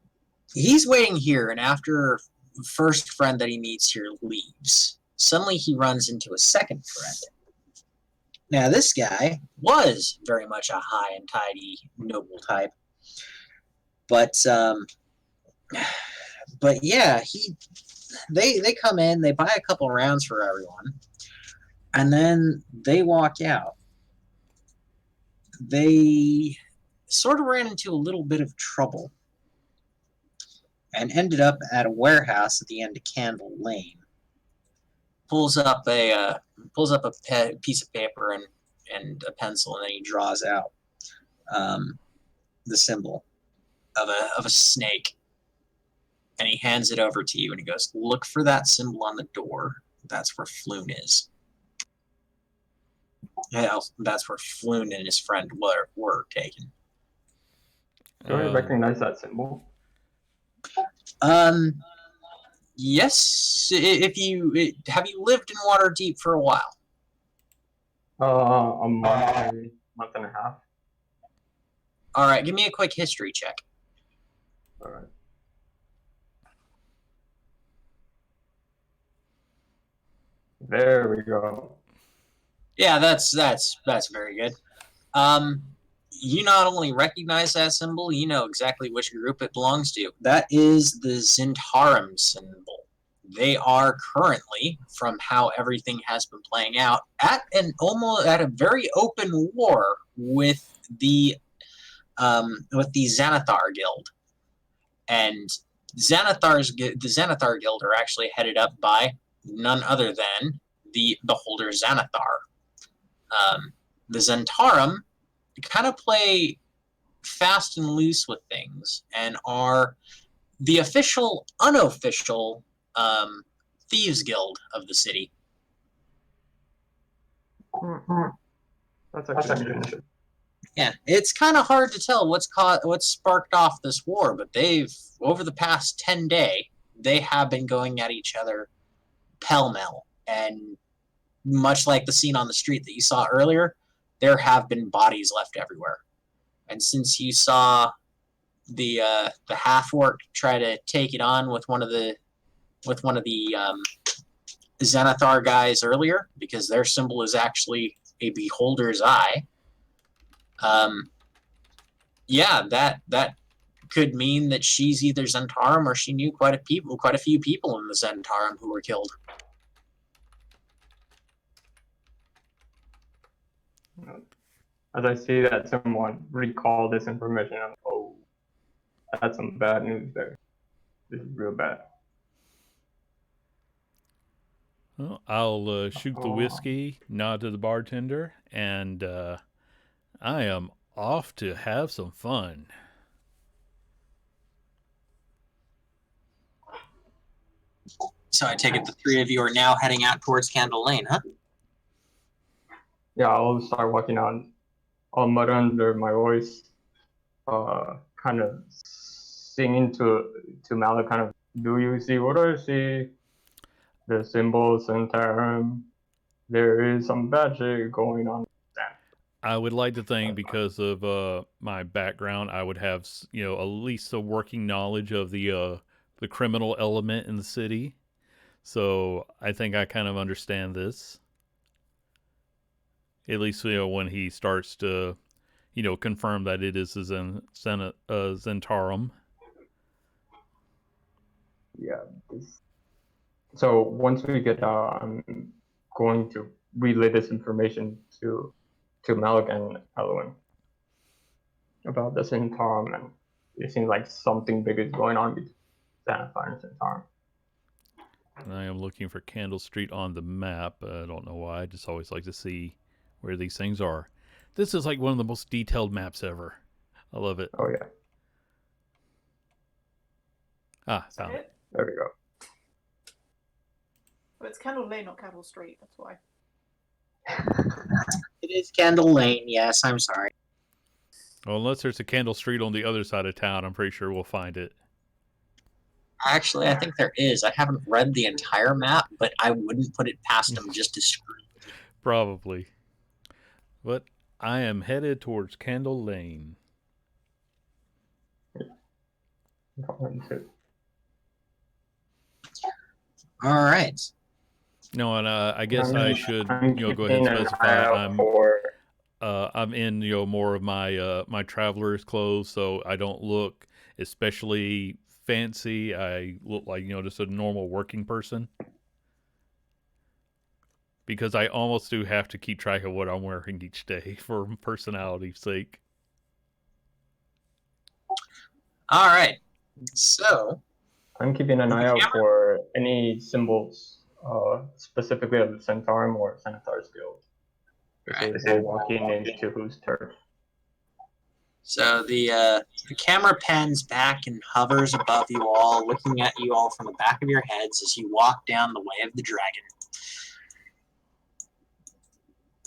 he's waiting here, and after the first friend that he meets here leaves, suddenly he runs into a second friend. Now, this guy was very much a high and tidy, noble type, but yeah, they come in, they buy a couple rounds for everyone, and then they walk out. They sort of ran into a little bit of trouble and ended up at a warehouse at the end of Candle Lane. Pulls up a piece of paper and and a pencil, and then he draws out the symbol of a snake, and he hands it over to you, and he goes, "Look for that symbol on the door. That's where Floon is." Yeah, that's where Floon and his friend were taken. Do I recognize that symbol? Yes. If you have you lived in Waterdeep for a while? A month and a half. All right, give me a quick history check. All right. There we go. Yeah, that's very good. You not only recognize that symbol, you know exactly which group it belongs to. That is the Zentarum symbol. They are currently, from how everything has been playing out, at a very open war with the Xanathar Guild, and the Xanathar Guild are actually headed up by none other than the Beholder Xanathar. The Zentarum kind of play fast and loose with things and are the official, unofficial thieves guild of the city. That's actually good. Yeah, it's kind of hard to tell what's sparked off this war, but they've over the past 10 days they have been going at each other pell-mell, and much like the scene on the street that you saw earlier, there have been bodies left everywhere. And since you saw the half orc try to take it on with one of the Xanathar guys earlier, because their symbol is actually a beholder's eye. Yeah, that could mean that she's either Zentarum or she knew quite a few people in the Zentarum who were killed. As I see that someone recall this information, I'm oh, that's some bad news there. This is real bad. Well, I'll shoot the whiskey, nod to the bartender, and I am off to have some fun. So I take it the three of you are now heading out towards Candle Lane, huh? Yeah, I'll start walking on. I'll mutter under my voice, kind of singing to Malik, kind of, do you see what I see? The symbols and term. There is some bad shit going on. I would like to think, because of my background, I would have at least a working knowledge of the criminal element in the city. So I think I kind of understand this. At least when he starts to confirm that it is a Zentarum. Yeah. So once we get out, I'm going to relay this information to Malik and Eloin about the Zentarum, and it seems like something big is going on between Xanathar and Zentarum. And I am looking for Candle Street on the map. I don't know why. I just always like to see where these things are. This is like one of the most detailed maps ever. I love it. Oh yeah. Found it. There we go. But it's Candle Lane, not Candle Street. That's why. It is Candle Lane. Yes, I'm sorry. Well, unless there's a Candle Street on the other side of town, I'm pretty sure we'll find it. Actually, I think there is. I haven't read the entire map, but I wouldn't put it past them just to screw. Probably. But I am headed towards Candle Lane. All right. No, and I guess I should go ahead and specify I'm in more of my traveler's clothes, so I don't look especially fancy. I look like just a normal working person, because I almost do have to keep track of what I'm wearing each day for personality's sake. All right. So I'm keeping an eye out for any symbols, specifically of the Zentarum or Xanathar's Guild. This is walking into whose turf? So the camera pans back and hovers above you all, looking at you all from the back of your heads as you walk down the way of the dragon.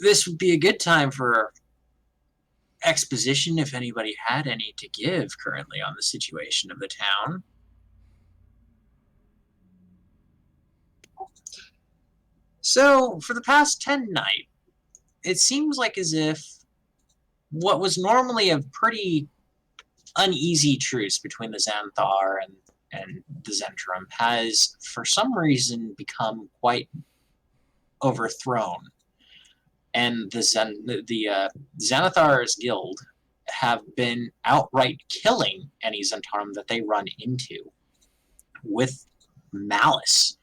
This would be a good time for exposition if anybody had any to give currently on the situation of the town. So, for the past 10 nights, it seems like as if what was normally a pretty uneasy truce between the Xanthar and the Zentrum has, for some reason, become quite overthrown. And the Xanathar's guild have been outright killing any Zentarum that they run into with malice.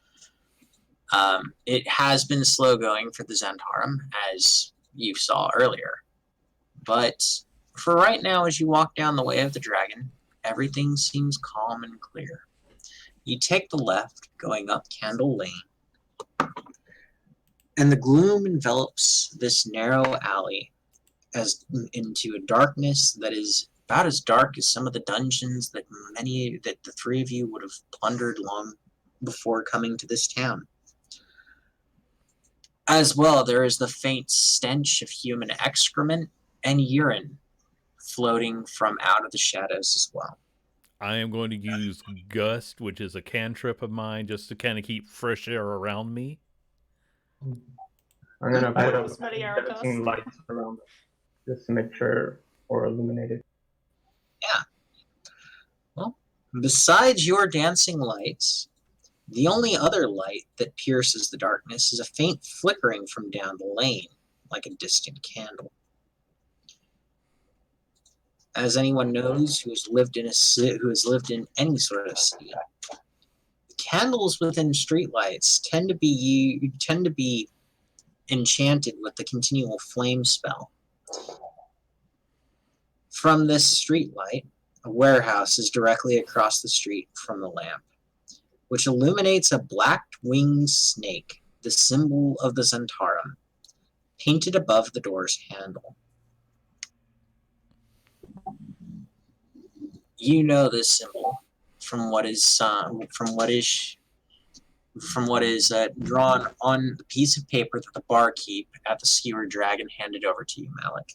It has been slow going for the Zentarum, as you saw earlier. But for right now, as you walk down the way of the dragon, everything seems calm and clear. You take the left, going up Candle Lane, and the gloom envelops this narrow alley as into a darkness that is about as dark as some of the dungeons that the three of you would have plundered long before coming to this town. As well, there is the faint stench of human excrement and urine floating from out of the shadows as well. I am going to use Gust, which is a cantrip of mine, just to kind of keep fresh air around me. I'm gonna put up Smelly air dust. dancing lights around it, just to make sure or illuminated. Yeah. Well, besides your dancing lights, the only other light that pierces the darkness is a faint flickering from down the lane, like a distant candle. As anyone knows who has lived in any sort of city, candles within streetlights tend to be enchanted with the continual flame spell. From this streetlight, a warehouse is directly across the street from the lamp, which illuminates a black-winged snake, the symbol of the Zentarum, painted above the door's handle. You know this symbol from what is drawn on the piece of paper that the barkeep at the Skewer Dragon handed over to you, Malik.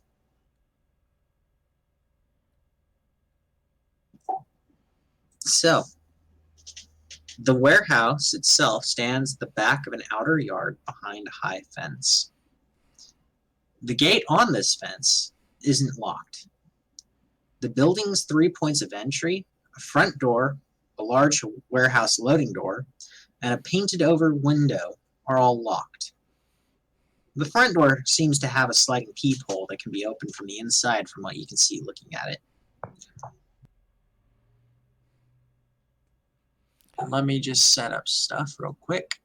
So, the warehouse itself stands at the back of an outer yard behind a high fence. The gate on this fence isn't locked. The building's 3 points of entry, a front door, a large warehouse loading door, and a painted-over window are all locked. The front door seems to have a sliding peephole that can be opened from the inside from what you can see looking at it. Let me just set up stuff real quick.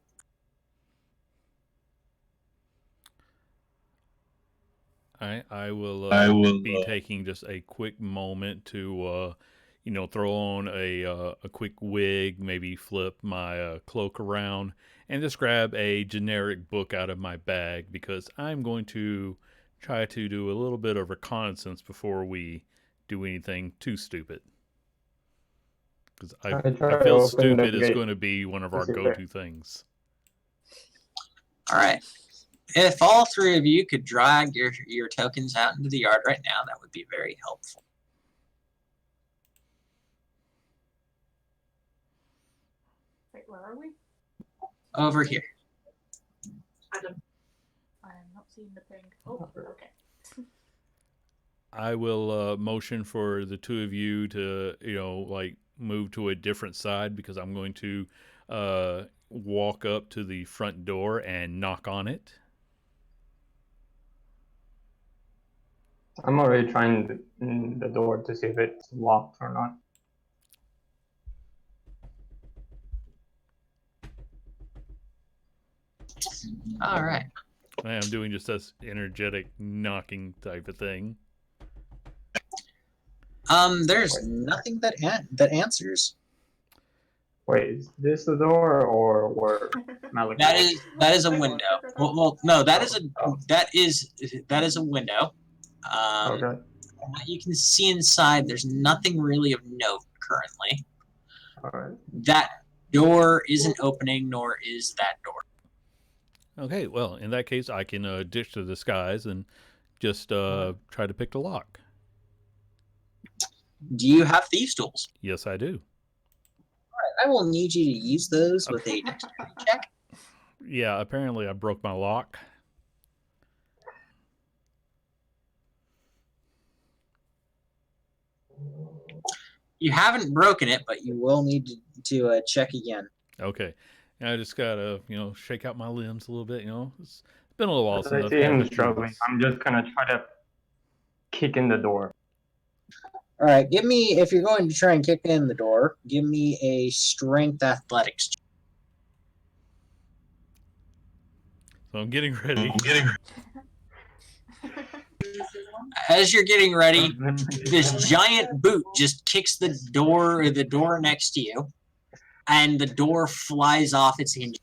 I will be taking just a quick moment to throw on a quick wig, maybe flip my cloak around, and just grab a generic book out of my bag, because I'm going to try to do a little bit of reconnaissance before we do anything too stupid. Because I feel stupid is going to be one of our go-to things. All right. If all three of you could drag your tokens out into the yard right now, that would be very helpful. Wait, where are we? Over here. Adam. I am not seeing the thing. Oh, okay. I will motion for the two of you to, move to a different side, because I'm going to walk up to the front door and knock on it. I'm already trying the door to see if it's locked or not. All right. I am doing just this energetic knocking type of thing. There's nothing that answers. Wait, is this the door or where Malik? That is a window. Well, no, that is a window. Okay. You can see inside. There's nothing really of note currently. All right. That door isn't opening, nor is that door. Okay, well, in that case, I can ditch the disguise and just try to pick the lock. Do you have thieves' tools? Yes, I do. I will need you to use those with a dexterity check. Yeah, apparently I broke my lock. You haven't broken it, but you will need to check again. Okay. And I just gotta, shake out my limbs a little bit, It's been a little while As since I I've see had him to do struggling, this. I'm just gonna try to kick in the door. All right, give me, if you're going to try and kick in the door, give me a strength athletics check. So I'm getting ready. As you're getting ready, this giant boot just kicks the door next to you, and the door flies off its hinges.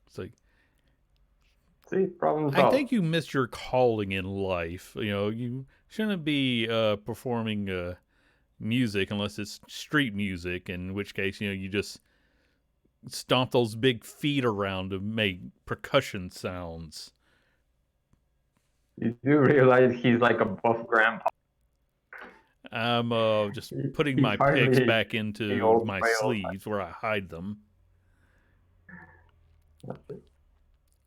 It's like, See, problem I solved. think you missed your calling in life. You shouldn't be performing music unless it's street music, in which case, you just stomp those big feet around to make percussion sounds. You do realize he's like a buff grandpa. I'm just putting He's my hardly picks back the into old my frail sleeves where I hide them.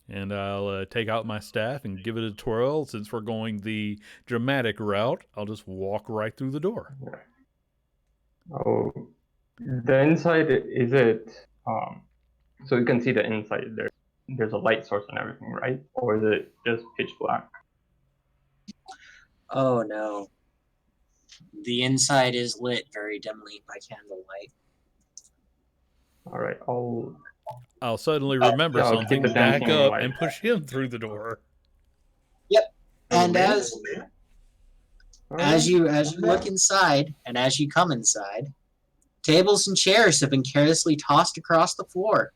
And I'll take out my staff and give it a twirl. Since we're going the dramatic route, I'll just walk right through the door. Oh, the inside, is it? So you can see the inside. There's a light source and everything, right? Or is it just pitch black? Oh no. The inside is lit very dimly by candlelight. All right, I'll suddenly remember Yeah, I'll something, keep the back dancing up, light. and push him through the door. And as Alright. you look inside, and as you come inside, tables and chairs have been carelessly tossed across the floor,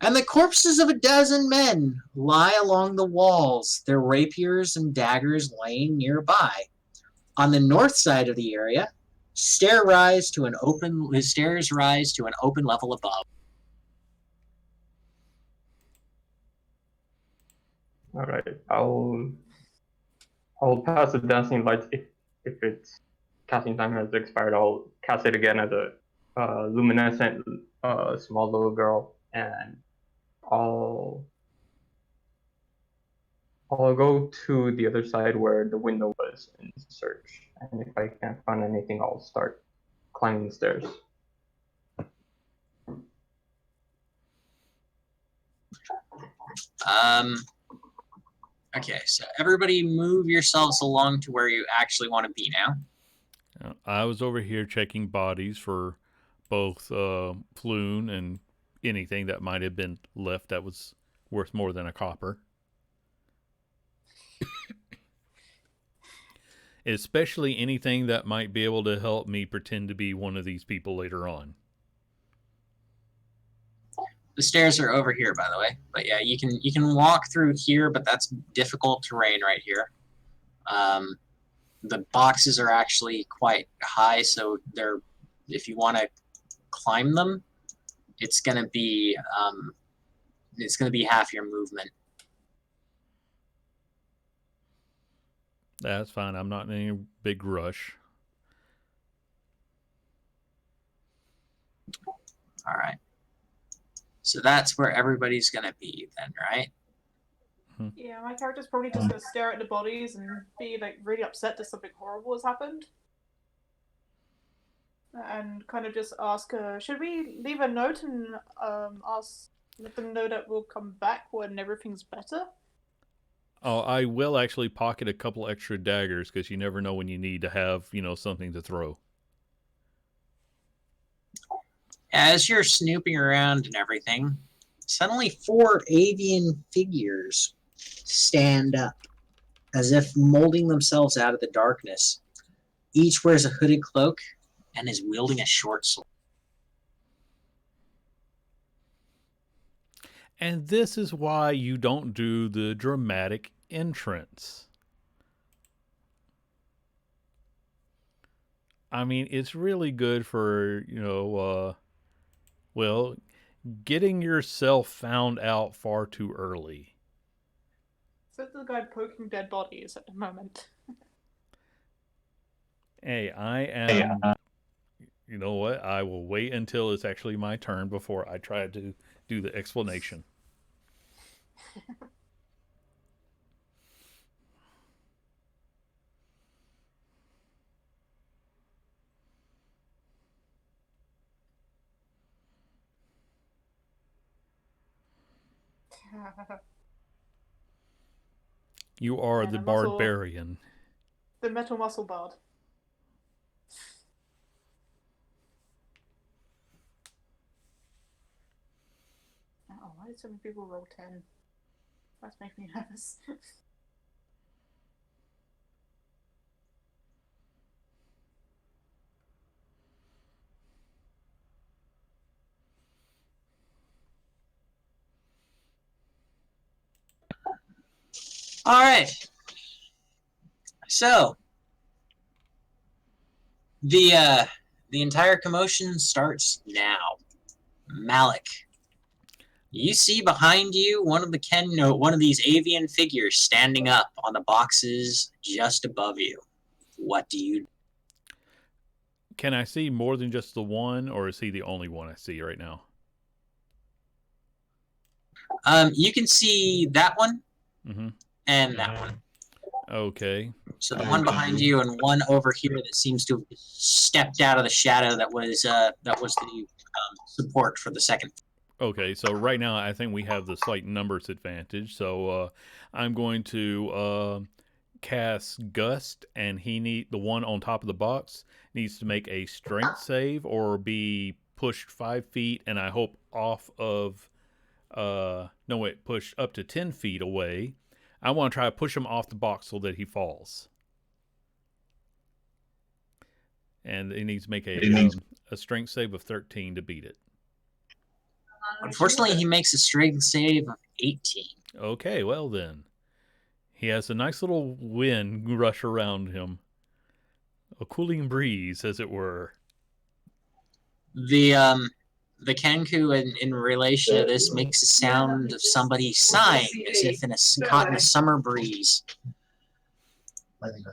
and the corpses of a dozen men lie along the walls, their rapiers and daggers laying nearby. On the north side of the area, stairs rise to an open level above. All right, I'll pass the dancing lights if its casting time has expired. I'll cast it again as a luminescent small little girl, and I'll go to the other side where the window was and search. And if I can't find anything, I'll start climbing the stairs. Okay, so everybody move yourselves along to where you actually want to be now. I was over here checking bodies for both Floon and anything that might have been left that was worth more than a copper. Especially anything that might be able to help me pretend to be one of these people later on. The stairs are over here, by the way. But yeah, you can walk through here, but that's difficult terrain right here. The boxes are actually quite high, so if you want to climb them, it's gonna be half your movement. That's fine. I'm not in any big rush. All right. So that's where everybody's gonna be then, right? Yeah, my character's probably just gonna stare at the bodies and be like really upset that something horrible has happened. And kind of just ask, should we leave a note and let them know that we'll come back when everything's better? Oh, I will actually pocket a couple extra daggers because you never know when you need to have, something to throw. As you're snooping around and everything, suddenly 4 avian figures stand up, as if molding themselves out of the darkness. Each wears a hooded cloak and is wielding a short sword. And this is why you don't do the dramatic entrance. I mean, it's really good for, well, getting yourself found out far too early. So the guy poking dead bodies at the moment. Hey, I am. You know what? I will wait until it's actually my turn before I try to do the explanation. You are And the a muscle, barbarian. the metal muscle bard. Oh, why did so many people roll 10? That's making me nervous. All right. So the entire commotion starts now. Malik, you see behind you one of these avian figures standing up on the boxes just above you. What do you? Can I see more than just the one, or is he the only one I see right now? You can see that one Mm-hmm. and that one. Okay. So the one behind you and one over here that seems to have stepped out of the shadow that was the support for the second. Okay, so right now I think we have the slight numbers advantage. So I'm going to cast Gust, and the one on top of the box needs to make a strength save or be pushed 5 feet, and I hope off of no wait, push up to 10 feet away. I want to try to push him off the box so that he falls, and he needs to make a strength save of 13 to beat it. Unfortunately, he makes a strength save of 18. Okay, well then. He has a nice little wind rush around him. A cooling breeze, as it were. The Kenku in relation to this makes a sound of somebody sighing as if caught in a summer breeze.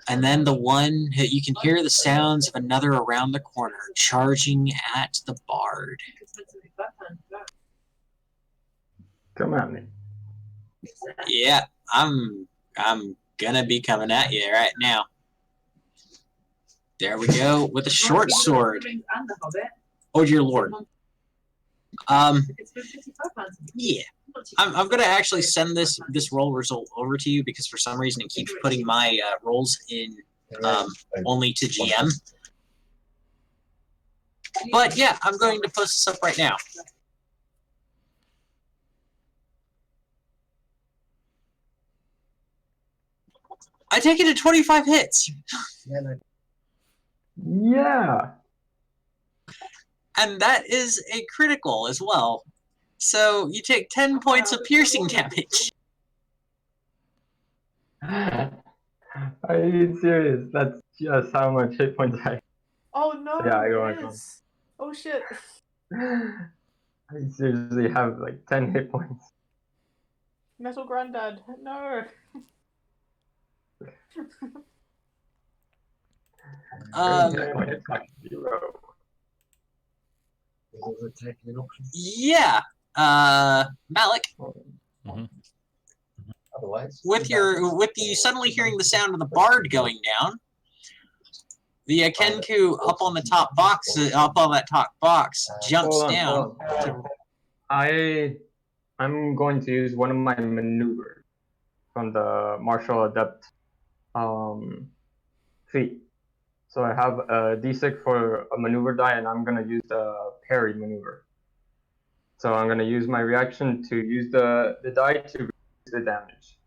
And then the one you can hear the sounds of another around the corner charging at the bard. Come at me. Yeah, I'm gonna be coming at you right now. There we go with a short sword. Oh dear lord. Yeah. I'm gonna actually send this roll result over to you because for some reason it keeps putting my rolls in only to GM. But yeah, I'm going to post this up right now. I take it at 25 hits. Yeah. And that is a critical as well. So you take 10 points of piercing damage. Are you serious? That's just how much hit points I. Oh no, Yeah, I go it on. is. Oh shit. I seriously have like 10 hit points. Metal Granddad, no. Zero. Yeah. Malik, Mhm. with you suddenly hearing the sound of the bard going down, the Kenku up on the top box, up on that top box, jumps down. Hold on. I'm going to use one of my maneuvers from the martial adept feat. So I have a d6 for a maneuver die, and I'm going to use the parry maneuver. So I'm going to use my reaction to use the die to reduce the damage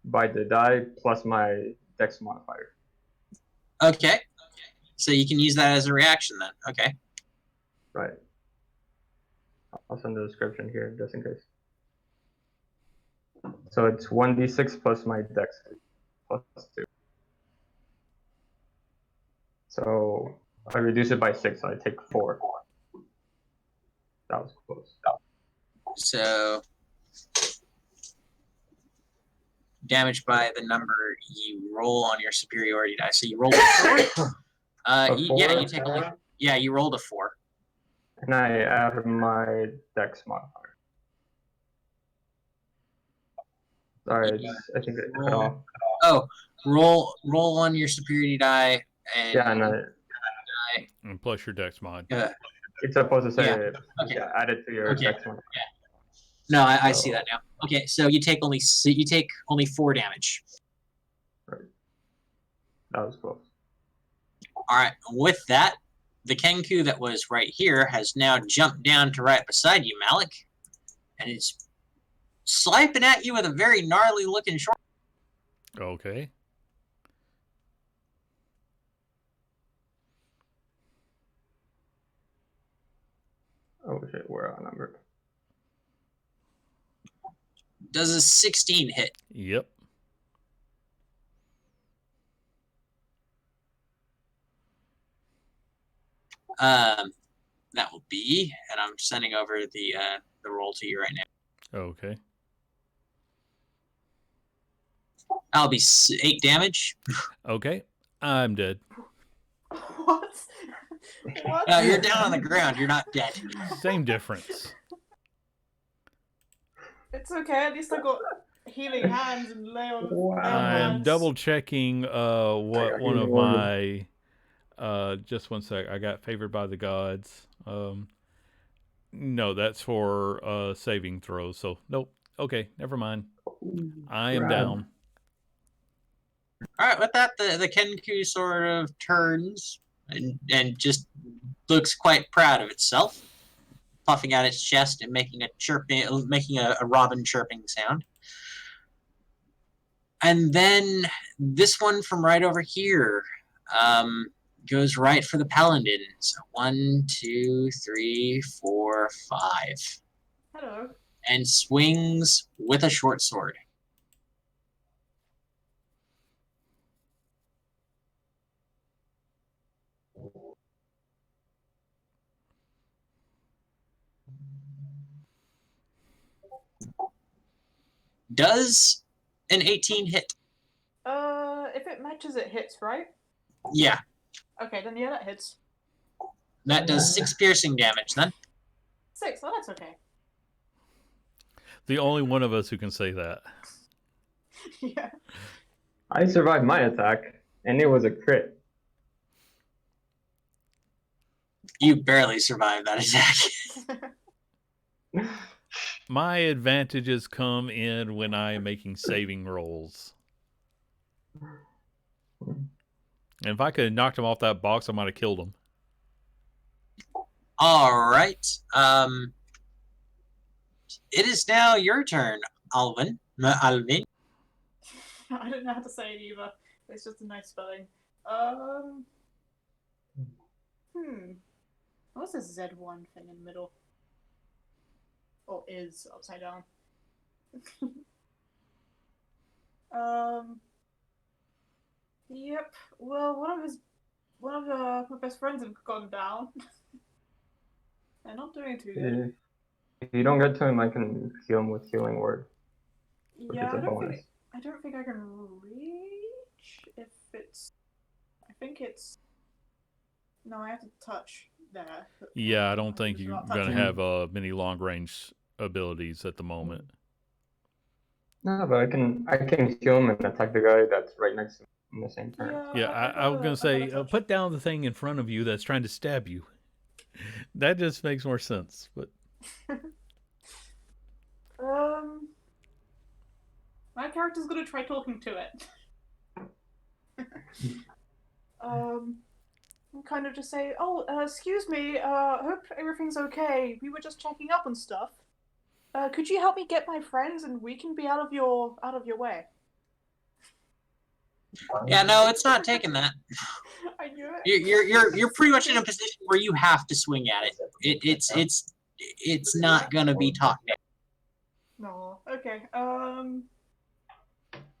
by the die plus my dex modifier. Okay. So you can use that as a reaction then. Okay. Right. I'll send the description here just in case. So it's 1d6 plus my dex plus 2. So I reduce it by 6, so I take 4. That was close. So damage by the number you roll on your superiority die. So you rolled a 4. A Yeah, 4? you take only. Yeah, you rolled a 4. And I add my dex modifier. Sorry, I think it cut off. Oh, roll on your superiority die, and Yeah, and And plus your dex mod. it's supposed to say, Okay. yeah, add it to your Okay. dex modifier. No, I see that now. Okay, so you take only 4 damage. Right. That was close. All right. With that, the Kenku that was right here has now jumped down to right beside you, Malik, and it's swiping at you with a very gnarly looking short. Okay. Oh shit, we're outnumbered. Does a 16 hit? Yep. That will be, and I'm sending over the roll to you right now. Okay. That'll be 8 damage. Okay. I'm dead. What? What? You're down on the ground. You're not dead. Same difference. It's okay. At least I got healing hands and lay on. Wow. lay on I'm hands. double checking what one of my just one sec. I got favored by the gods. No, that's for saving throws. So nope. Okay, never mind. I am down. All right, with that, the Kenku sort of turns and just looks quite proud of itself, puffing out its chest and making a robin chirping sound. And then this one from right over here goes right for the paladin. So 1, 2, 3, 4, 5, Hello. and swings with a short sword. Does an 18 hit? If it matches, it hits, right? Yeah, Okay, then yeah, that hits. that does 6 piercing damage then. 6. Well, that's okay. The only one of us who can say that. Yeah. I survived my attack, and it was a crit. You barely survived that attack. My advantages come in when I am making saving rolls. And if I could have knocked him off that box, I might have killed him. All right. It is now your turn, Alvin. Alvin. I don't know how to say it either. It's just a nice spelling. What's this Z1 thing in the middle? Or is upside down? Yep. Well, one of my best friends have gone down. They're not doing too good. If you don't get to him, I can heal him with Healing Word. Yeah, It's a bonus. I don't think I can reach if it's. I think it's. No, I have to touch there. Yeah, I don't think you're Not going to touching. have many long range abilities at the moment. No, but I can heal him and attack the guy that's right next to him in the same turn. Yeah, I was going to say, put down the thing in front of you that's trying to stab you. That just makes more sense. But my character's gonna try talking to it. Kind of just say, "Oh, excuse me. Hope everything's okay. We were just checking up on stuff. Could you help me get my friends, and we can be out of your way?" Yeah, no, it's not taking that. I knew it. You're pretty much in a position where you have to swing at it. It's not gonna be talked down. No. Okay.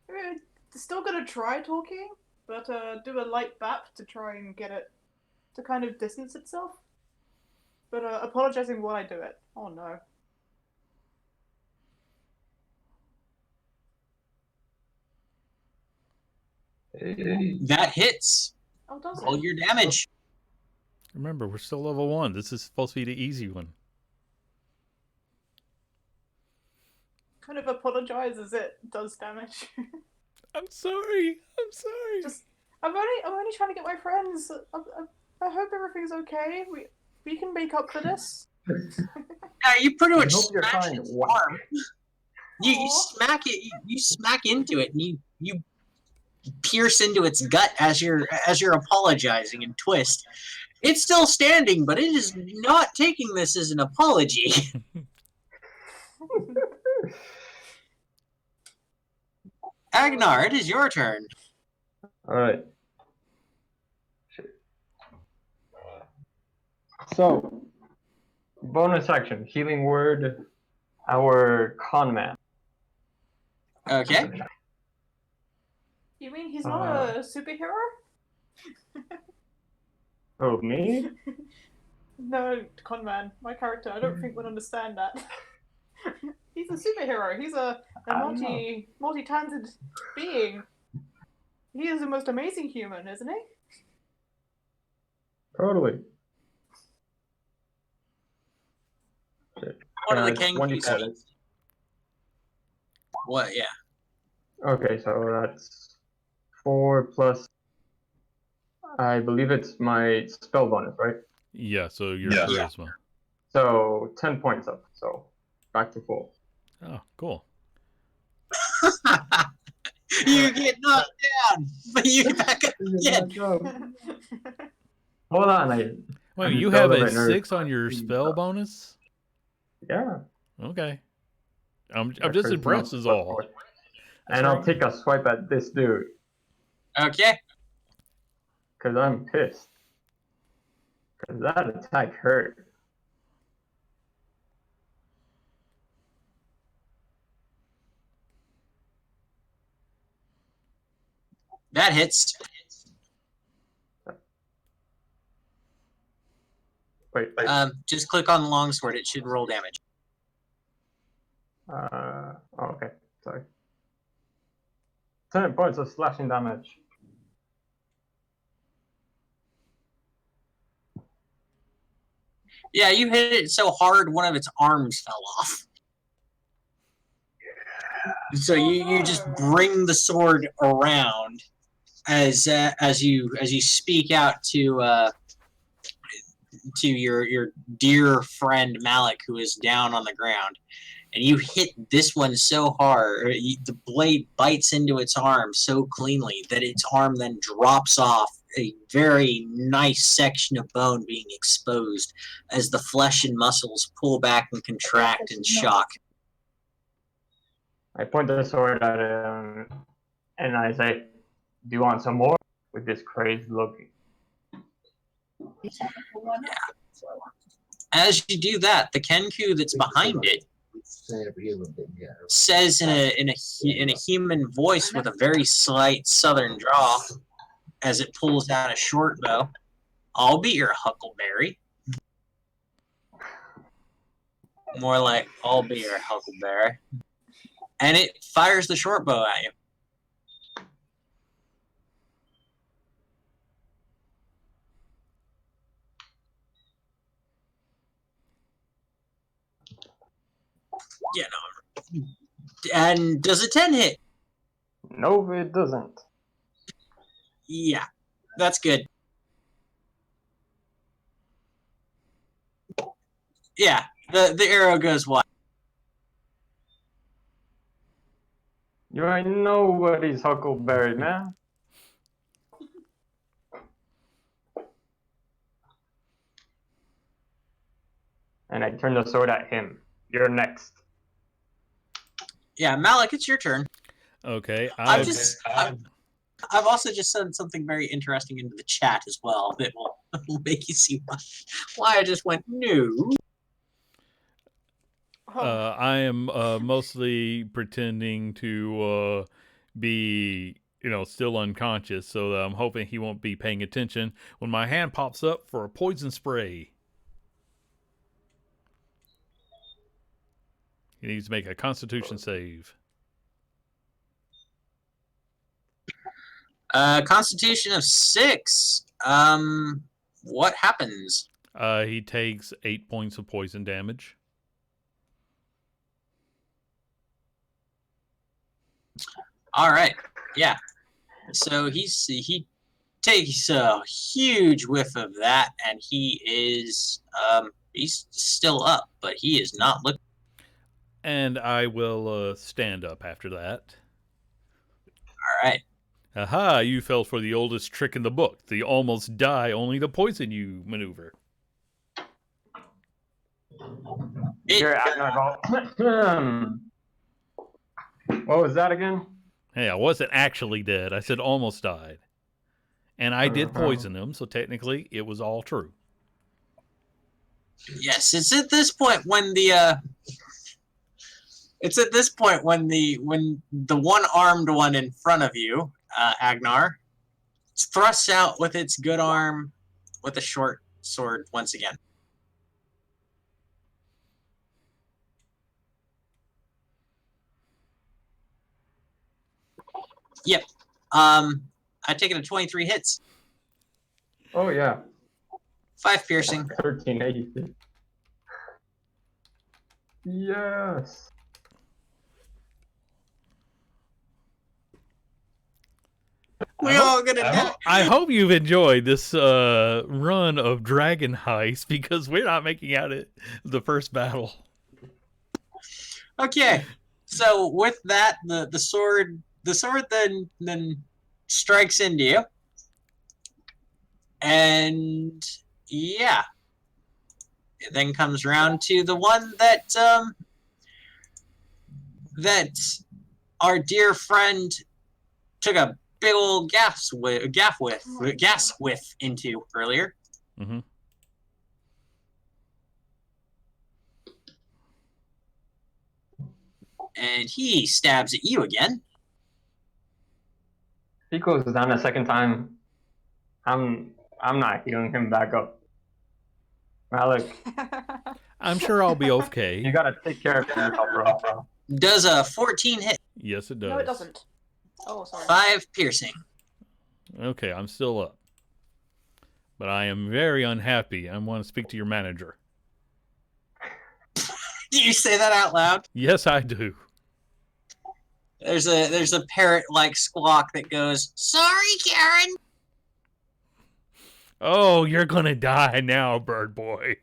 We're still gonna try talking, but do a light bap to try and get it to kind of distance itself. But apologizing while I do it. Oh no. That hits. Oh, does Roll it? your damage. Remember, we're still level 1. This is supposed to be the easy one. Kind of apologize as it does damage. I'm sorry. I'm sorry. Just, I'm only trying to get my friends. I hope everything's okay. We can make up for this. Yeah, you pretty I much hope you're smash fine. its What? arm. You Aw. smack it. You smack into it, and you pierce into its gut as you're apologizing and twist. It's still standing, but it is not taking this as an apology. Agnar, it is your turn. Alright. So, bonus action, healing word, our con man. Okay. You mean he's not a superhero? Oh, me? No, Conman, my character. I don't think would understand that. He's a superhero. He's a I don't know. multi-talented being. He is the most amazing human, isn't he? Totally. One of the It's Kenku 1d4. speaks. What? Yeah. Okay, so that's 4 plus, I believe it's my spell bonus, right? Yeah, so your Yeah. charisma. So 10 points up, so back to full. Oh, cool. You get knocked down, but you get back up again. Hold on, Wait, I'm you still have a a bit nervous. 6 on your spell bonus? Yeah. Okay. I'm My just charisma impressed is plus all. 4. That's And I'll right. take a swipe at this dude, Okay. because I'm pissed. Because that attack hurt. That hits. Wait, Just click on the longsword. It should roll damage. oh, okay, sorry. 10 points of slashing damage. Yeah, you hit it so hard, one of its arms fell off. So you just bring the sword around as you speak out to your dear friend Malik, who is down on the ground, and you hit this one so hard, the blade bites into its arm so cleanly that its arm then drops off, a very nice section of bone being exposed as the flesh and muscles pull back and contract in shock. I point the sword at him, and I say, "Do you want some more?" With this crazed look. As you do that, the Kenku that's behind it says in a human voice with a very slight southern drawl, as it pulls out a short bow, "I'll be your huckleberry." More like, "I'll be your huckleberry." And it fires the short bow at you. Yeah, no. And does a 10 hit? No, it doesn't. Yeah, that's good. Yeah, the arrow goes wide. You ain't nobody's huckleberry, man. And I turn the sword at him. You're next. Yeah, Malik, it's your turn. Okay. I've also just said something very interesting into the chat as well that will make you see why I just went no. Oh, I am mostly pretending to be, still unconscious, so I'm hoping he won't be paying attention when my hand pops up for a poison spray. He needs to make a Constitution save. Constitution of 6. What happens? He takes 8 points of poison damage. All right. Yeah. So he takes a huge whiff of that, and he's still up, but he is not looking. And I will stand up after that. All right. Aha, you fell for the oldest trick in the book. The almost die, only to poison you maneuver. You're acting What was that again? Hey, I wasn't actually dead. I said almost died. And I did Uh-huh. poison him, so technically it was all true. Yes, it's at this point when the one-armed one in front of you, Agnar, thrusts out with its good arm with a short sword once again. Yep. I take it a 23 hits. Oh yeah. 5 piercing. 1380. Yes. We all gonna die. I hope you've enjoyed this run of Dragon Heist, because we're not making out at the first battle. Okay. So with that, the sword then strikes into you. And yeah. It then comes around to the one that our dear friend took a big old gas whiff into earlier. Mm-hmm. And he stabs at you again. He goes down a second time. I'm not healing him back up. Malik, I'm sure I'll be okay. you gotta take care of yourself, bro. Does a 14 hit. Yes, it does. no, it doesn't. Oh, sorry. 5 piercing. Okay, I'm still up. But I am very unhappy. I want to speak to your manager. Do you say that out loud? Yes, I do. There's a parrot-like squawk that goes, "Sorry, Karen." Oh, you're gonna die now, bird boy.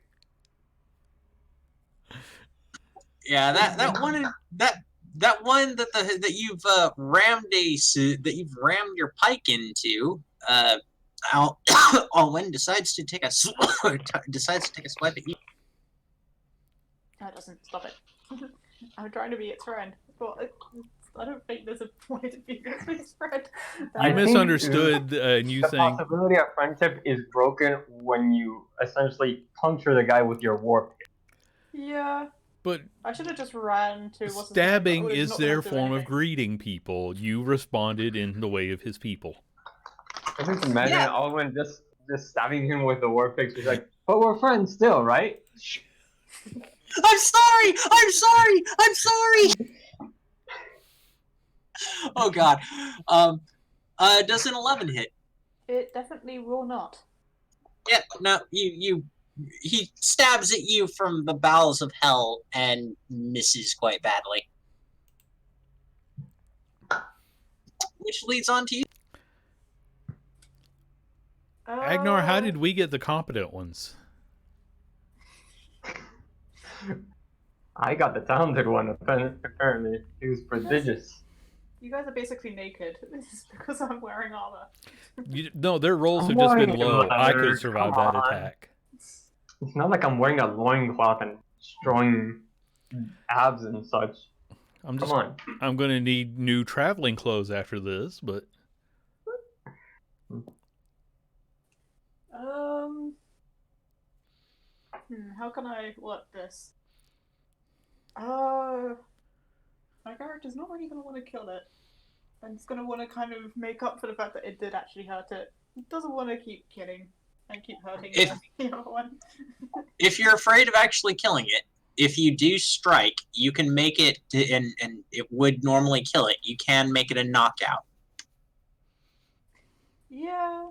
Yeah, that one that you've rammed your pike into. Alwyn decides to take a swipe at you. No, it doesn't. Stop it. I'm trying to be its friend. But I don't think there's a point of being its friend. I You think misunderstood, and you The saying, possibility of friendship is broken when you essentially puncture the guy with your war pick. Yeah. but I should have just ran to what's his name, but I stabbing would've is not been their able to do form of anything. greeting people. You responded in the way of his people. I just imagine Yeah. Alwyn just stabbing him with the war pick. She's like, but we're friends still, right? I'm sorry. Oh God. Does an 11 hit? It definitely will not. Yeah. No. He stabs at you from the bowels of hell and misses quite badly. Which leads on to you. Agnar, how did we get the competent ones? I got the talented one, apparently. He was prodigious. You guys are basically naked. This is because I'm wearing armor. No, their rolls I'm have just been wearing low. I leather, could survive come that on. attack. It's not like I'm wearing a loincloth and strong abs and such. I'm Come on. I'm gonna need new traveling clothes after this, but How can I work this? My character's not really gonna want to kill it, and it's gonna want to kind of make up for the fact that it did actually hurt it. It doesn't want to keep killing and keep hurting the other one. If you're afraid of actually killing it, if you do strike, you can make it, and it would normally kill it. You can make it a knockout. Yeah,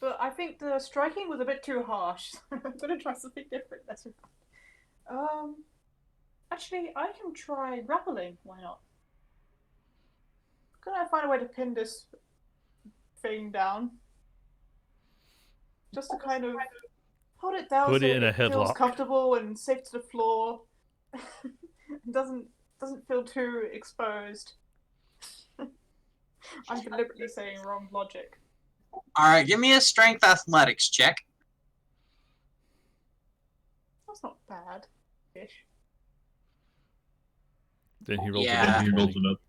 but I think the striking was a bit too harsh. I'm gonna try something different this round. Actually, I can try grappling. Why not? Can I find a way to pin this thing down? Just to kind of hold it down Put so it in a it feels headlock. comfortable and safe to the floor. doesn't feel too exposed. I'm deliberately saying wrong logic. Alright, give me a strength athletics check. That's not bad. Ish. Then he rolls Yeah. a He rolls 20. it up.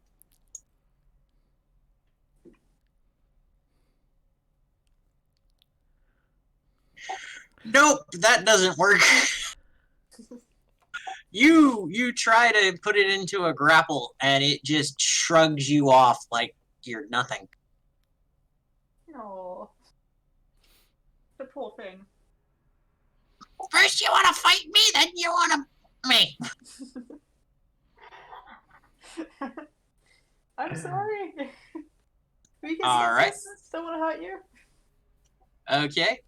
Nope, that doesn't work. You try to put it into a grapple, and it just shrugs you off like you're nothing. No. The poor thing. First you want to fight me, then you want to me. I'm sorry. We can All right. Don't want to hurt you. Okay.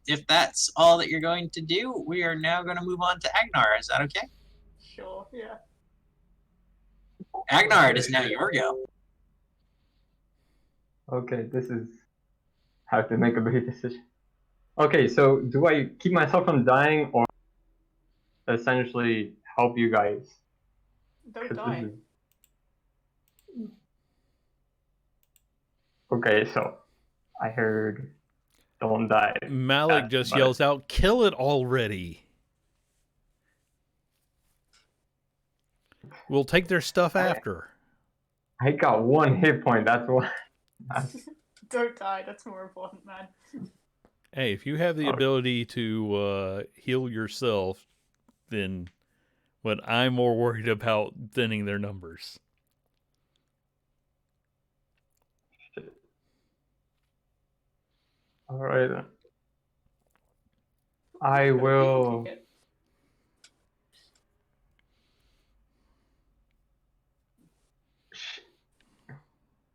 If that's all that you're going to do, we are now going to move on to Agnar. Is that okay? Sure. Yeah. Agnar, it is now your go. Okay, this is I have to make a big decision. Okay, so do I keep myself from dying or essentially help you guys? Don't 'Cause die. this is... Okay, so I heard don't die. Malik That's just about yells out, "Kill it already!" We'll take their stuff after. I got 1 hit point, that's why. Don't die. That's more important, man. Hey, if you have the Alright. ability to heal yourself, then what I'm more worried about thinning their numbers. Alright then. I You can will... take it.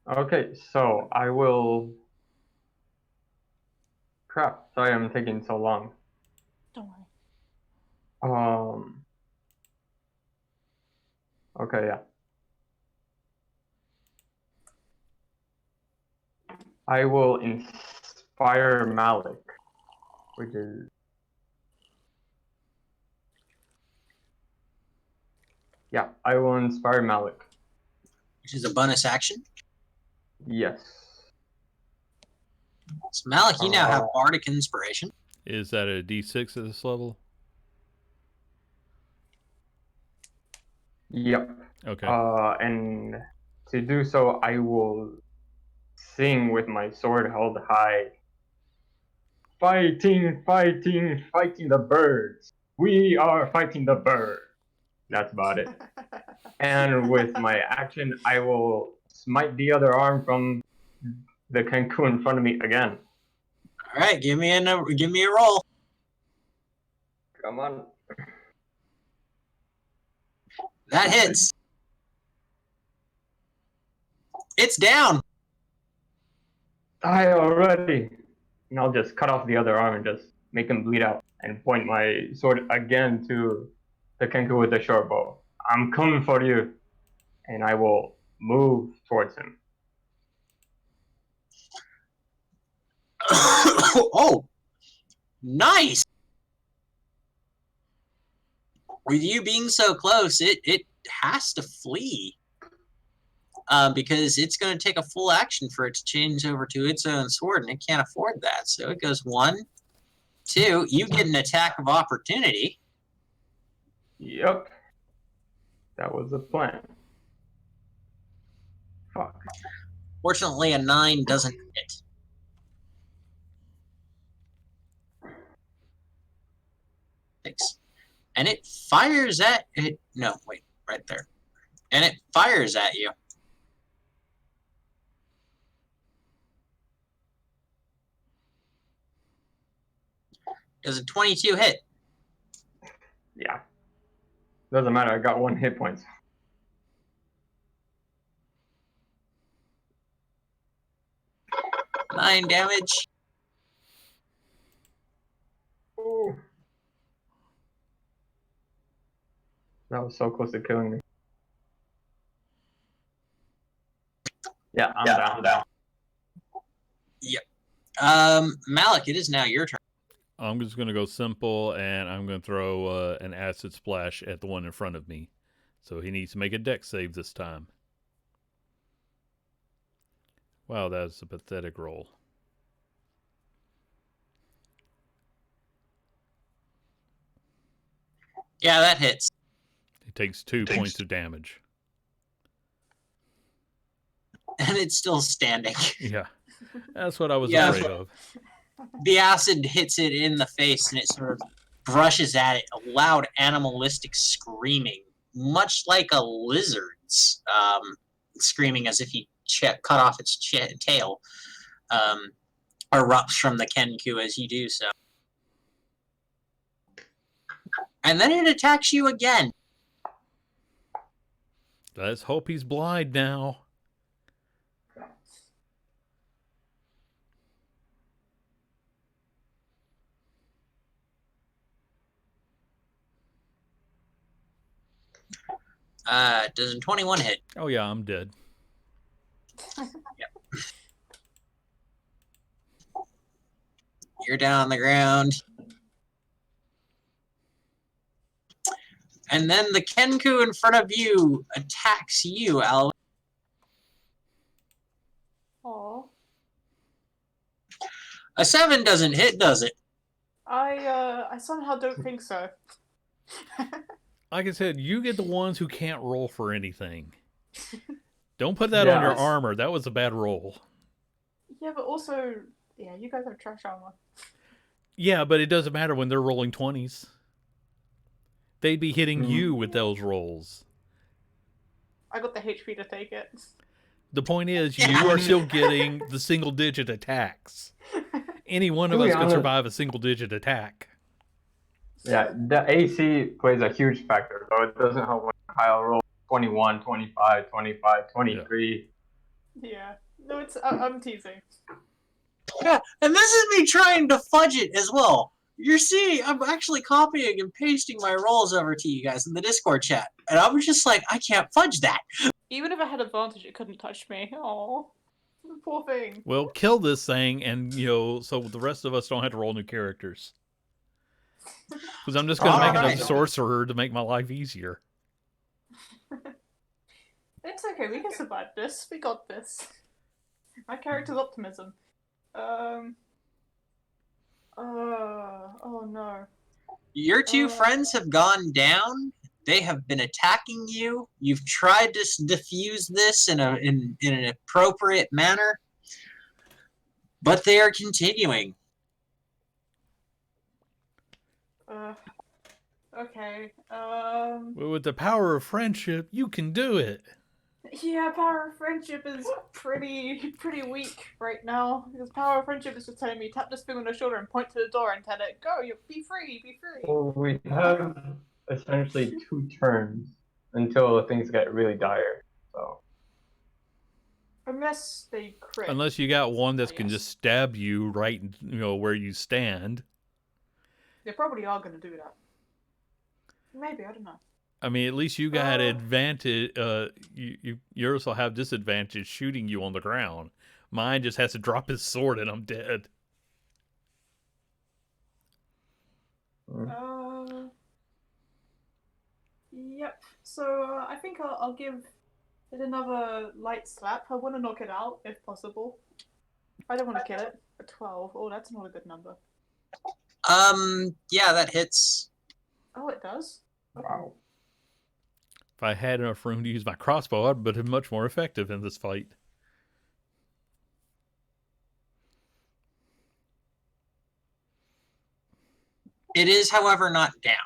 Okay, so I will... Crap, sorry I'm taking so long. Don't worry. Okay, yeah. I will inspire Malik, which is... Yeah, I will inspire Malik. Which is a bonus action. Yes. So Malik, you now have Bardic Inspiration. Is that a D6 at this level? Yep. Okay. And to do so, I will sing with my sword held high. Fighting, fighting, fighting the birds. We are fighting the birds. That's about it. And with my action, I will smite the other arm from the Kenku in front of me again. All right, give me a roll. Come on. That hits. It's down. Die already. And I'll just cut off the other arm and just make him bleed out and point my sword again to the Kenku with the short bow. I'm coming for you. And I will move towards him. Oh, nice. With you being so close, it has to flee. Because it's going to take a full action for it to change over to its own sword, and it can't afford that. So it goes 1, 2. You get an attack of opportunity. Yep. That was the plan. Fuck. Fortunately, a 9 doesn't hit. Thanks. And it fires at it. No, wait, right there. And it fires at you. Does a 22 hit? Yeah. Doesn't matter. I got 1 hit points. Nine damage. Ooh. That was so close to killing me. Yeah, I'm down. Yep. Malik, it is now your turn. I'm just going to go simple, and I'm going to throw an acid splash at the one in front of me. So he needs to make a dex save this time. Wow, that's a pathetic roll. Yeah, that hits. He takes 2 points of damage. And it's still standing. Yeah, that's what I was Yeah. afraid of. The acid hits it in the face and it sort of brushes at it, a loud animalistic screaming, much like a lizard's screaming as if he cut off its tail, erupts from the Kenku as you do so. And then it attacks you again. Let's hope he's blind now. Does a 21 hit? Oh yeah, I'm dead. Yep. You're down on the ground. And then the Kenku in front of you attacks you, Al. Aw. A 7 doesn't hit, does it? I somehow don't think so. Like I said, you get the ones who can't roll for anything. Don't put that on your armor. That was a bad roll. Yeah, but also, yeah, you guys have trash armor. Yeah, but it doesn't matter when they're rolling 20s. They'd be hitting you with those rolls. I got the HP to take it. The point is, you are still getting the single-digit attacks. Any one of us can survive a single-digit attack. Yeah, the AC plays a huge factor, so it doesn't help when Kyle rolls 21, 25, 25, 23. Yeah. No, it's I'm teasing. Yeah, and this is me trying to fudge it as well. You're seeing, I'm actually copying and pasting my rolls over to you guys in the Discord chat. And I was just like, I can't fudge that. Even if I had advantage, it couldn't touch me. Oh, poor thing. Well, kill this thing, and, so the rest of us don't have to roll new characters. Because I'm just going to make another sorcerer to make my life easier. It's okay, we can survive this. We got this. My character's optimism. Oh no. Your two friends have gone down. They have been attacking you. You've tried to diffuse this in an appropriate manner, but they are continuing. Okay. Well, with the power of friendship, you can do it. Yeah, power of friendship is pretty weak right now. Because power of friendship is just telling me tap this thing on the shoulder and point to the door and tell it, go, you be free, be free. Well, we have essentially 2 turns until things get really dire. So unless they crit. Unless you got one that can just stab you right, where you stand. They probably are going to do that. Maybe, I don't know. I mean, at least you got advantage. Yours will have disadvantage shooting you on the ground. Mine just has to drop his sword and I'm dead. Yep. So I think I'll give it another light slap. I want to knock it out if possible. I don't want to kill it. A 12. Oh, that's not a good number. Yeah, that hits. Oh, it does? Okay. Wow. If I had enough room to use my crossbow, I'd been much more effective in this fight. It is, however, not down.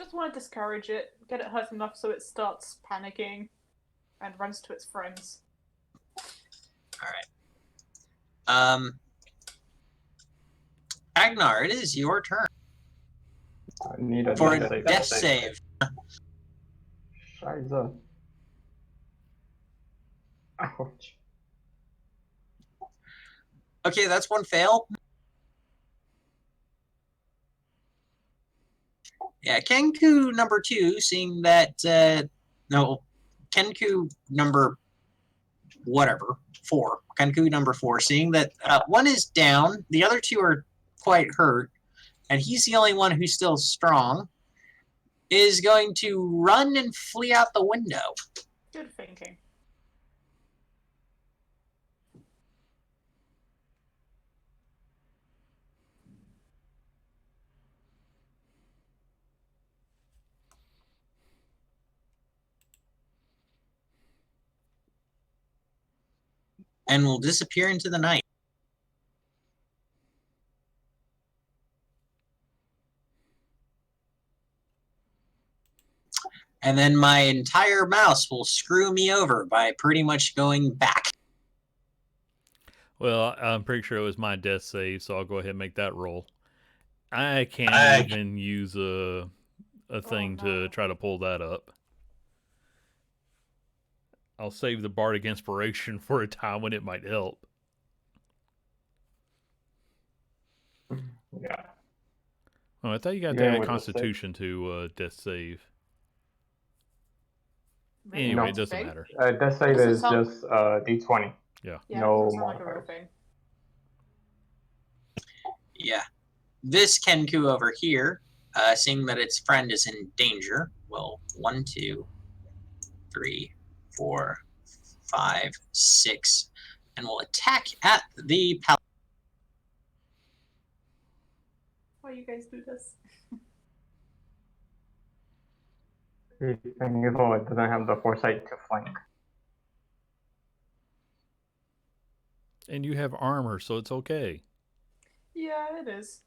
just want to discourage it, get it hurt enough so it starts panicking and runs to its friends. Agnar, it is your turn I need a for a death save. death save. Scheiße. Ouch. Okay, that's one fail. Yeah, Kenku number 2, seeing that no, Kenku number whatever 4. Kenku number 4, seeing that one is down, the other 2 are quite hurt, and he's the only one who's still strong, is going to run and flee out the window. Good thinking. And will disappear into the night. And then my entire mouse will screw me over by pretty much going back. Well, I'm pretty sure it was my death save, so I'll go ahead and make that roll. I can't even use a thing to try to pull that up. I'll save the bardic inspiration for a time when it might help. Yeah. Oh, I thought you got Yeah, that with the Constitution to death save. Really? Anyway, No. it doesn't Thing? matter. Death save Doesn't is sound- just D20. Yeah. Yeah, No it doesn't sound like a real modifiers. thing. Yeah. This Kenku over here, seeing that its friend is in danger, will 1, 2, 3, 4, 5, 6, and will attack at the paladin. Why you guys do this? And evil, it doesn't have the foresight to flank. And you have armor, so it's okay. Yeah, it is.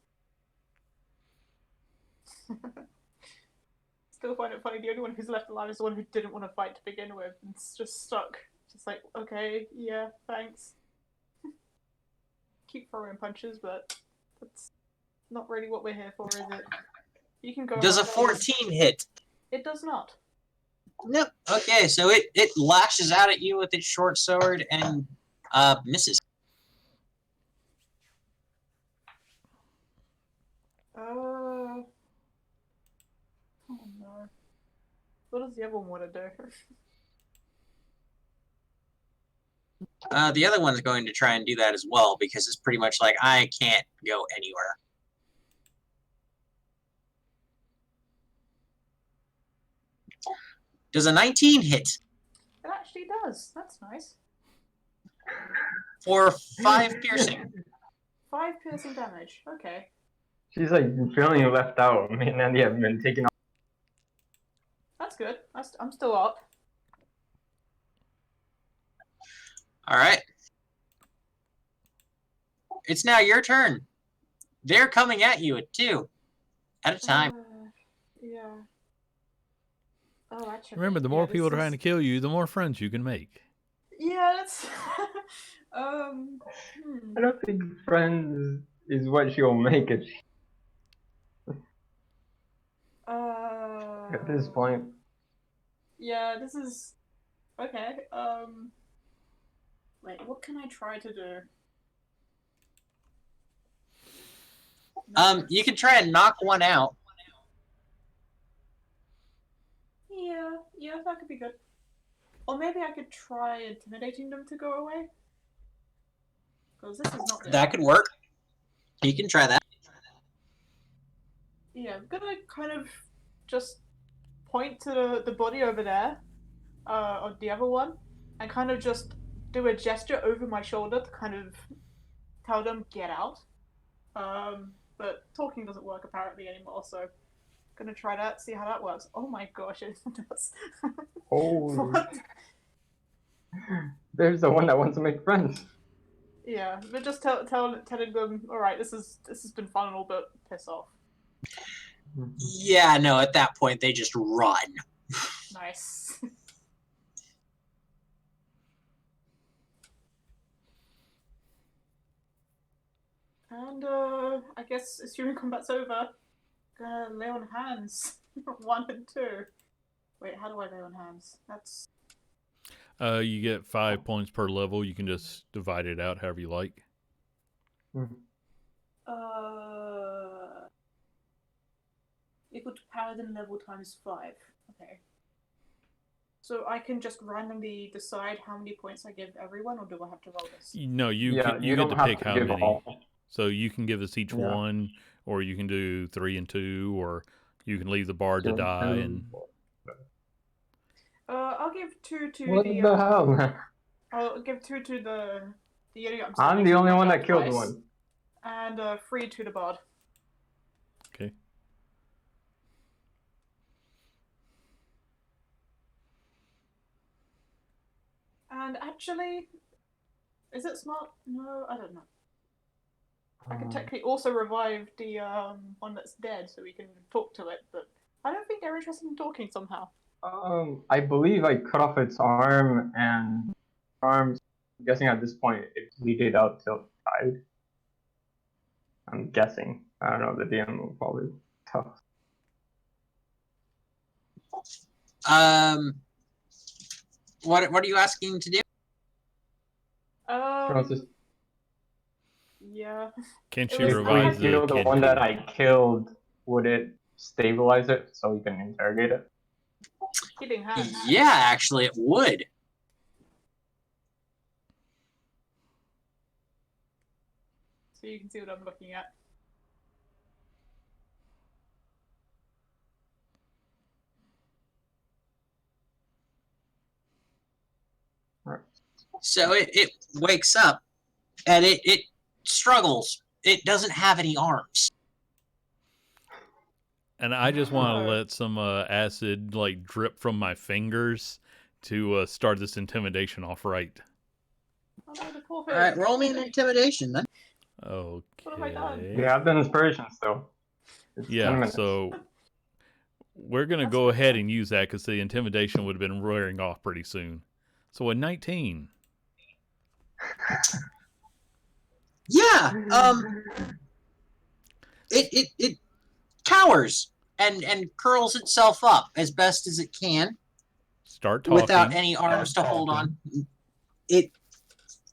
Still find it funny. The only one who's left alive is the one who didn't want to fight to begin with, and it's just stuck. Just like, okay, yeah, thanks. Keep throwing punches, but that's not really what we're here for, is it? You can go. Does a ahead. 14 hit? It does not. Nope. Okay, so it lashes out at you with its short sword and misses. Oh no. What does the other one want to do? The other one's going to try and do that as well because it's pretty much like I can't go anywhere. Does a 19 hit It actually does. That's nice. for 5 piercing? 5 piercing damage. Okay. She's like feeling left out. I mean, and yeah, been taken off. That's good. I'm still up. All right. It's now your turn. They're coming at you at 2 at a time. Yeah. Oh, actually. Remember, the more this people trying is- to kill you, the more friends you can make. Yeah, that's. hmm. I don't think friends is what she'll make it at this point. Yeah, this is. Okay. Wait, what can I try to do? You can try and knock one out. Yeah, that could be good. Or maybe I could try intimidating them to go away. Because this is not good. That could work. You can try that. Yeah, I'm gonna kind of just point to the body over there, or the other one, and kind of just do a gesture over my shoulder to kind of tell them get out. But talking doesn't work apparently anymore, so gonna try that, see how that works. Oh my gosh, it does. Holy. What? There's the one that wants to make friends. Yeah, but just telling them, all right, this has been fun and all, but piss off. Yeah, no, at that point they just run. Nice. And I guess assuming combat's over, gonna lay on hands. 1 and 2. Wait, how do I lay on hands? That's You get 5 points per level. You can just divide it out however you like. equal to paladin level times 5. Okay. So I can just randomly decide how many points I give everyone, or do I have to roll this? No, you Yeah, get you to don't have pick to how give many. all. So you can give us each Yeah. one, or you can do 3 and 2, or you can leave the bard to Two and die. two. And I'll give 2 to What the the hell, man? I'll give 2 to the idiot. I'm the only one that killed one. And 3 to the bard. okay. And actually, is it smart? No, I don't know. I can technically also revive the one that's dead, so we can talk to it. But I don't think they're interested in talking somehow. I believe I cut off its arm, and arms. I'm guessing at this point it bleeded out till it died. I'm guessing. I don't know. The DM will probably tell. What are you asking to do? Yeah. Can't It you was- revive If you know the kid one too? that I killed, would it stabilize it so you can interrogate it? Healing hand. Yeah, actually, it would. So you can see what I'm looking at. So it wakes up, and it struggles. It doesn't have any arms. And I just want to Oh. let some acid like drip from my fingers to start this intimidation off right. Oh no, the poor All thing. right, roll me an intimidation then. Okay. What have I done? They have the inspiration still. It's 10 Yeah, minutes. so we're going to That's go good, ahead yeah. and use that because the intimidation would have been wearing off pretty soon. So a 19. Yeah. It cowers and curls itself up as best as it can Start talking. without any arms to hold on. It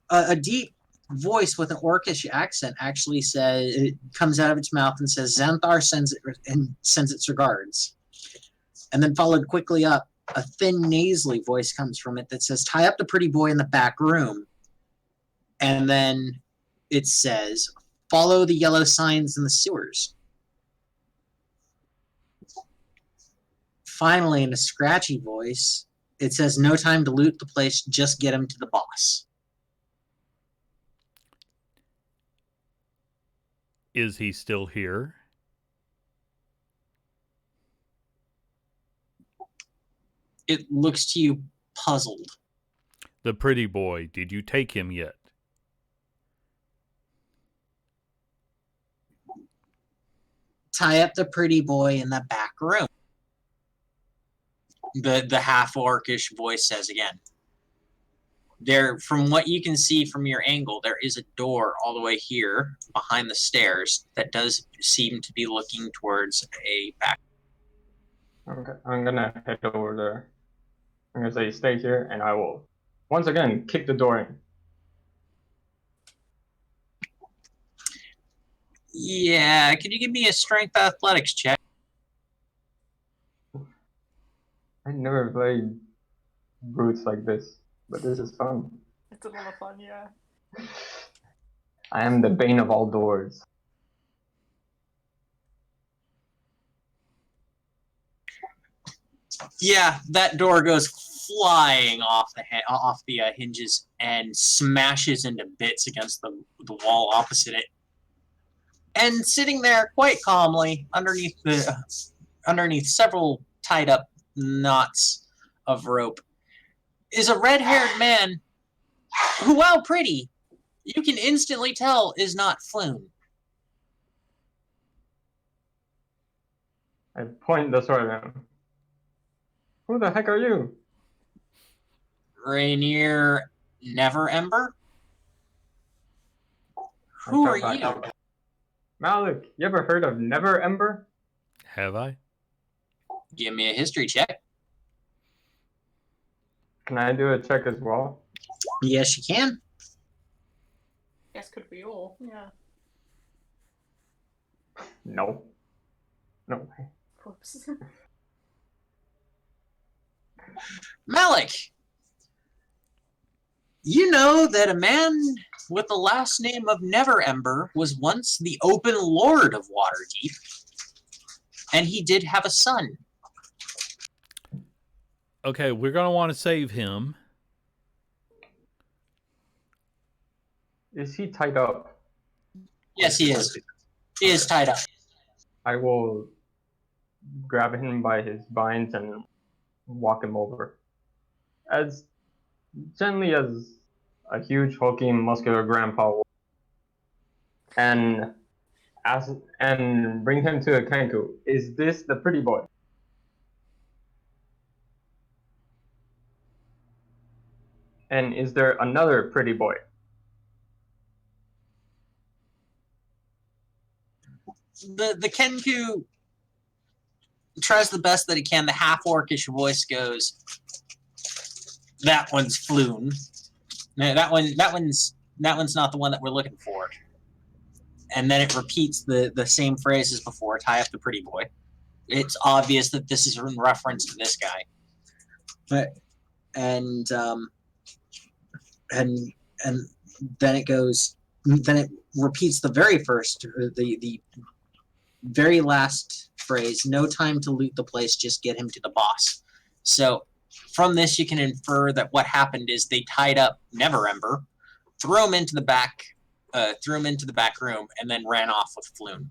a deep voice with an orcish accent actually says, it comes out of its mouth and says, Xanthar sends its regards. And then followed quickly up, a thin nasally voice comes from it that says, tie up the pretty boy in the back room. And then it says, follow the yellow signs in the sewers. Finally, in a scratchy voice, it says, no time to loot the place, just get him to the boss. Is he still here? It looks to you puzzled. The pretty boy, did you take him yet? Tie up the pretty boy in the back room. The half-orcish voice says again. There, from what you can see from your angle, there is a door all the way here behind the stairs that does seem to be looking towards a back. Okay, I'm gonna head over there. I'm gonna say stay here, and I will once again kick the door in. Yeah, could you give me a strength athletics check? I never played brutes like this, but this is fun. It's a lot of fun, yeah. I am the bane of all doors. Yeah, that door goes flying off the hinges and smashes into bits against the wall opposite it. And sitting there quite calmly underneath several tied up knots of rope is a red-haired man who, while pretty, you can instantly tell is not Floon. I point the sword at him. Who the heck are you? Rainier Neverember? I Who shot are back. you? Malik, you ever heard of Never Ember? Have I? Give me a history check. Can I do a check as well? Yes, you can. Yes, could we all? Yeah. No. No. Whoops. Malik, you know that a man with the last name of Neverember was once the open lord of Waterdeep, and he did have a son. Okay, we're gonna want to save him. Is he tied up? Yes, he is. He is tied up. I will grab him by his vines and walk him over. As gently as a huge, hulking, muscular grandpa will. And and bring him to a Kenku. Is this the pretty boy? And is there another pretty boy? The Kenku tries the best that he can. The half-orcish voice goes, "That one's Floon. No, that one's not the one that we're looking for." And then it repeats the same phrase as before. Tie up the pretty boy. It's obvious that this is in reference to this guy. But and then it goes. Then it repeats the very first, the very last phrase. No time to loot the place. Just get him to the boss. So from this, you can infer that what happened is they tied up Neverember, threw him into the back room, and then ran off with Floon.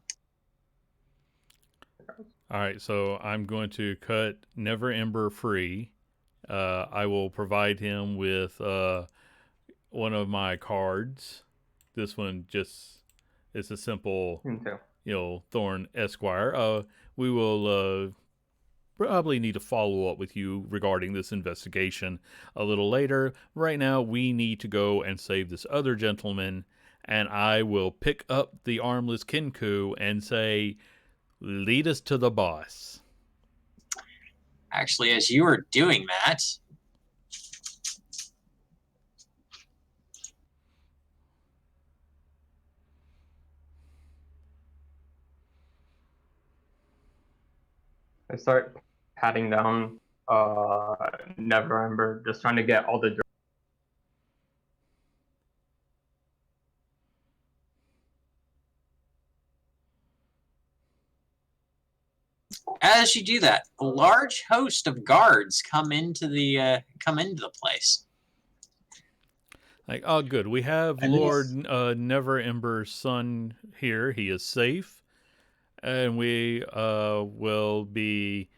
All right, so I'm going to cut Neverember free. I will provide him with one of my cards. This one just is a simple, Thorn Esquire. We will probably need to follow up with you regarding this investigation a little later. Right now, we need to go and save this other gentleman, and I will pick up the armless Kenku and say, lead us to the boss. Actually, as you were doing that, I start patting down Neverember, just trying to get all the dirt. as you do that, a large host of guards come into the place. Like, oh, good. We have And Lord Neverember's son here. He is safe. And we will be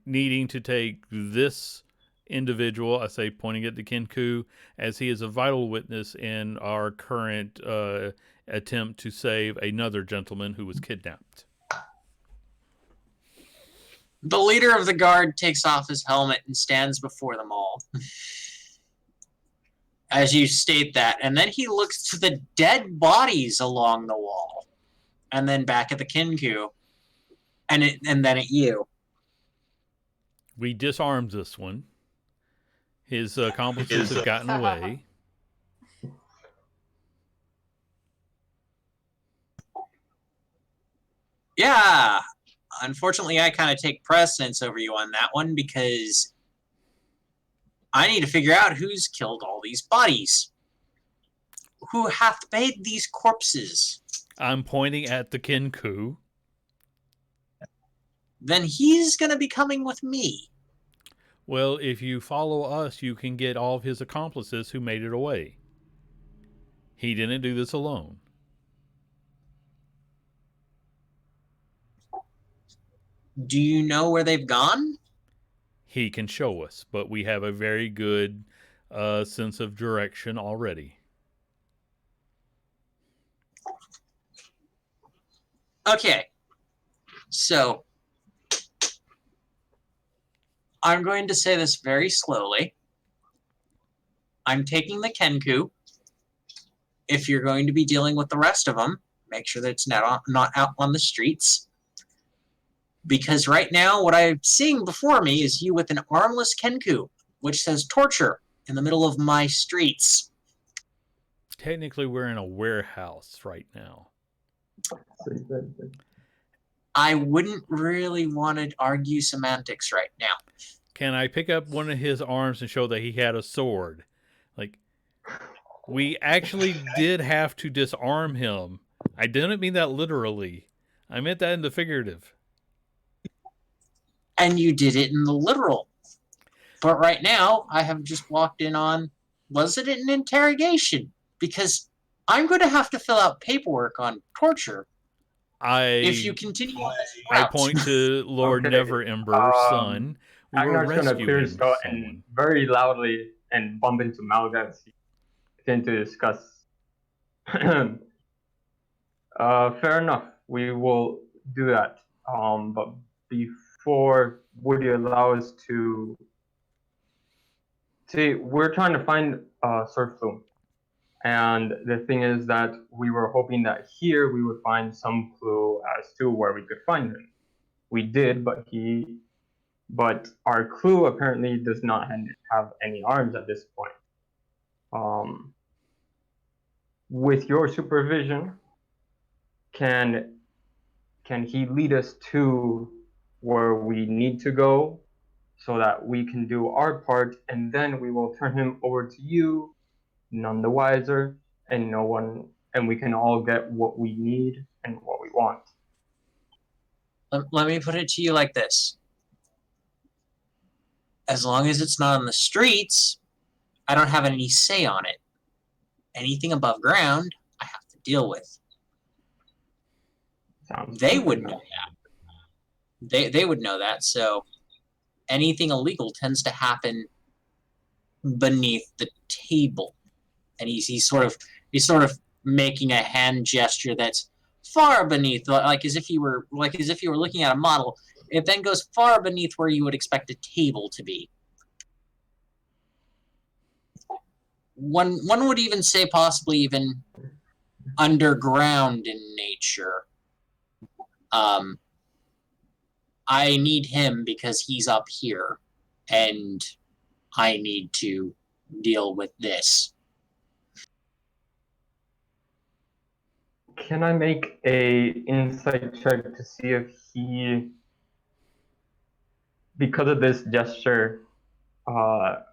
needing to take this individual, I say pointing at the Kenku, as he is a vital witness in our current attempt to save another gentleman who was kidnapped. The leader of the guard takes off his helmet and stands before them all. As you state that, and then he looks to the dead bodies along the wall, and then back at the Kenku, and then at you. We disarmed this one. His accomplices have gotten away. Yeah, unfortunately, I kind of take precedence over you on that one because I need to figure out who's killed all these bodies. Who hath made these corpses? I'm pointing at the Kenku. Then he's going to be coming with me. Well, if you follow us, you can get all of his accomplices who made it away. He didn't do this alone. Do you know where they've gone? He can show us, but we have a very good sense of direction already. Okay. So, I'm going to say this very slowly. I'm taking the Kenku. If you're going to be dealing with the rest of them, make sure that it's not out on the streets. Because right now, what I'm seeing before me is you with an armless Kenku, which says torture in the middle of my streets. Technically, we're in a warehouse right now. I wouldn't really want to argue semantics right now. Can I pick up one of his arms and show that he had a sword? Like, we actually did have to disarm him. I didn't mean that literally. I meant that in the figurative. And you did it in the literal. But right now, I have just walked in on, was it an interrogation? Because I'm going to have to fill out paperwork on torture if you continue on this I route. point to Lord Okay, Never Ember's son. We were Agnar's gonna clear his rescuing throat and someone. very loudly and bump into Malga as he begin to discuss. Fair enough. We will do that. But before, would you allow us to see? We're trying to find Surf Plume, and the thing is that we were hoping that here we would find some clue as to where we could find him. We did, but our clue apparently does not have any arms at this point. With your supervision, can he lead us to where we need to go so that we can do our part, and then we will turn him over to you, none the wiser, and we can all get what we need and what we want. Let me put it to you like this. As long as it's not on the streets, I don't have any say on it. Anything above ground, I have to deal with. They would know that. They would know that, so anything illegal tends to happen beneath the table. And he's sort of making a hand gesture that's far beneath, like as if you were looking at a model. It then goes far beneath where you would expect a table to be. One would even say possibly even underground in nature. I need him because he's up here, and I need to deal with this. Can I make a insight check to see if he, because of this gesture,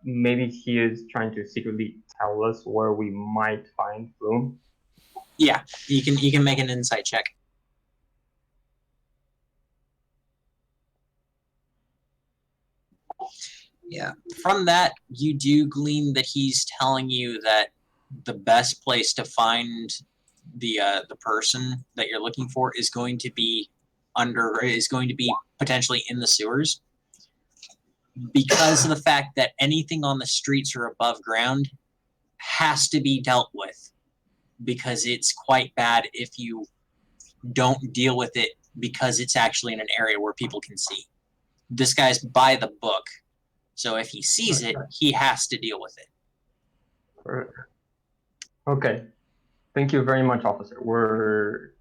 maybe he is trying to secretly tell us where we might find Bloom? Yeah, you can make an insight check. Yeah, from that you do glean that he's telling you that the best place to find the person that you're looking for is going to be potentially in the sewers, because of the fact that anything on the streets or above ground has to be dealt with, because it's quite bad if you don't deal with it, because it's actually in an area where people can see. This guy's by the book, so if he sees it, he has to deal with it. Okay. Thank you very much, officer. We're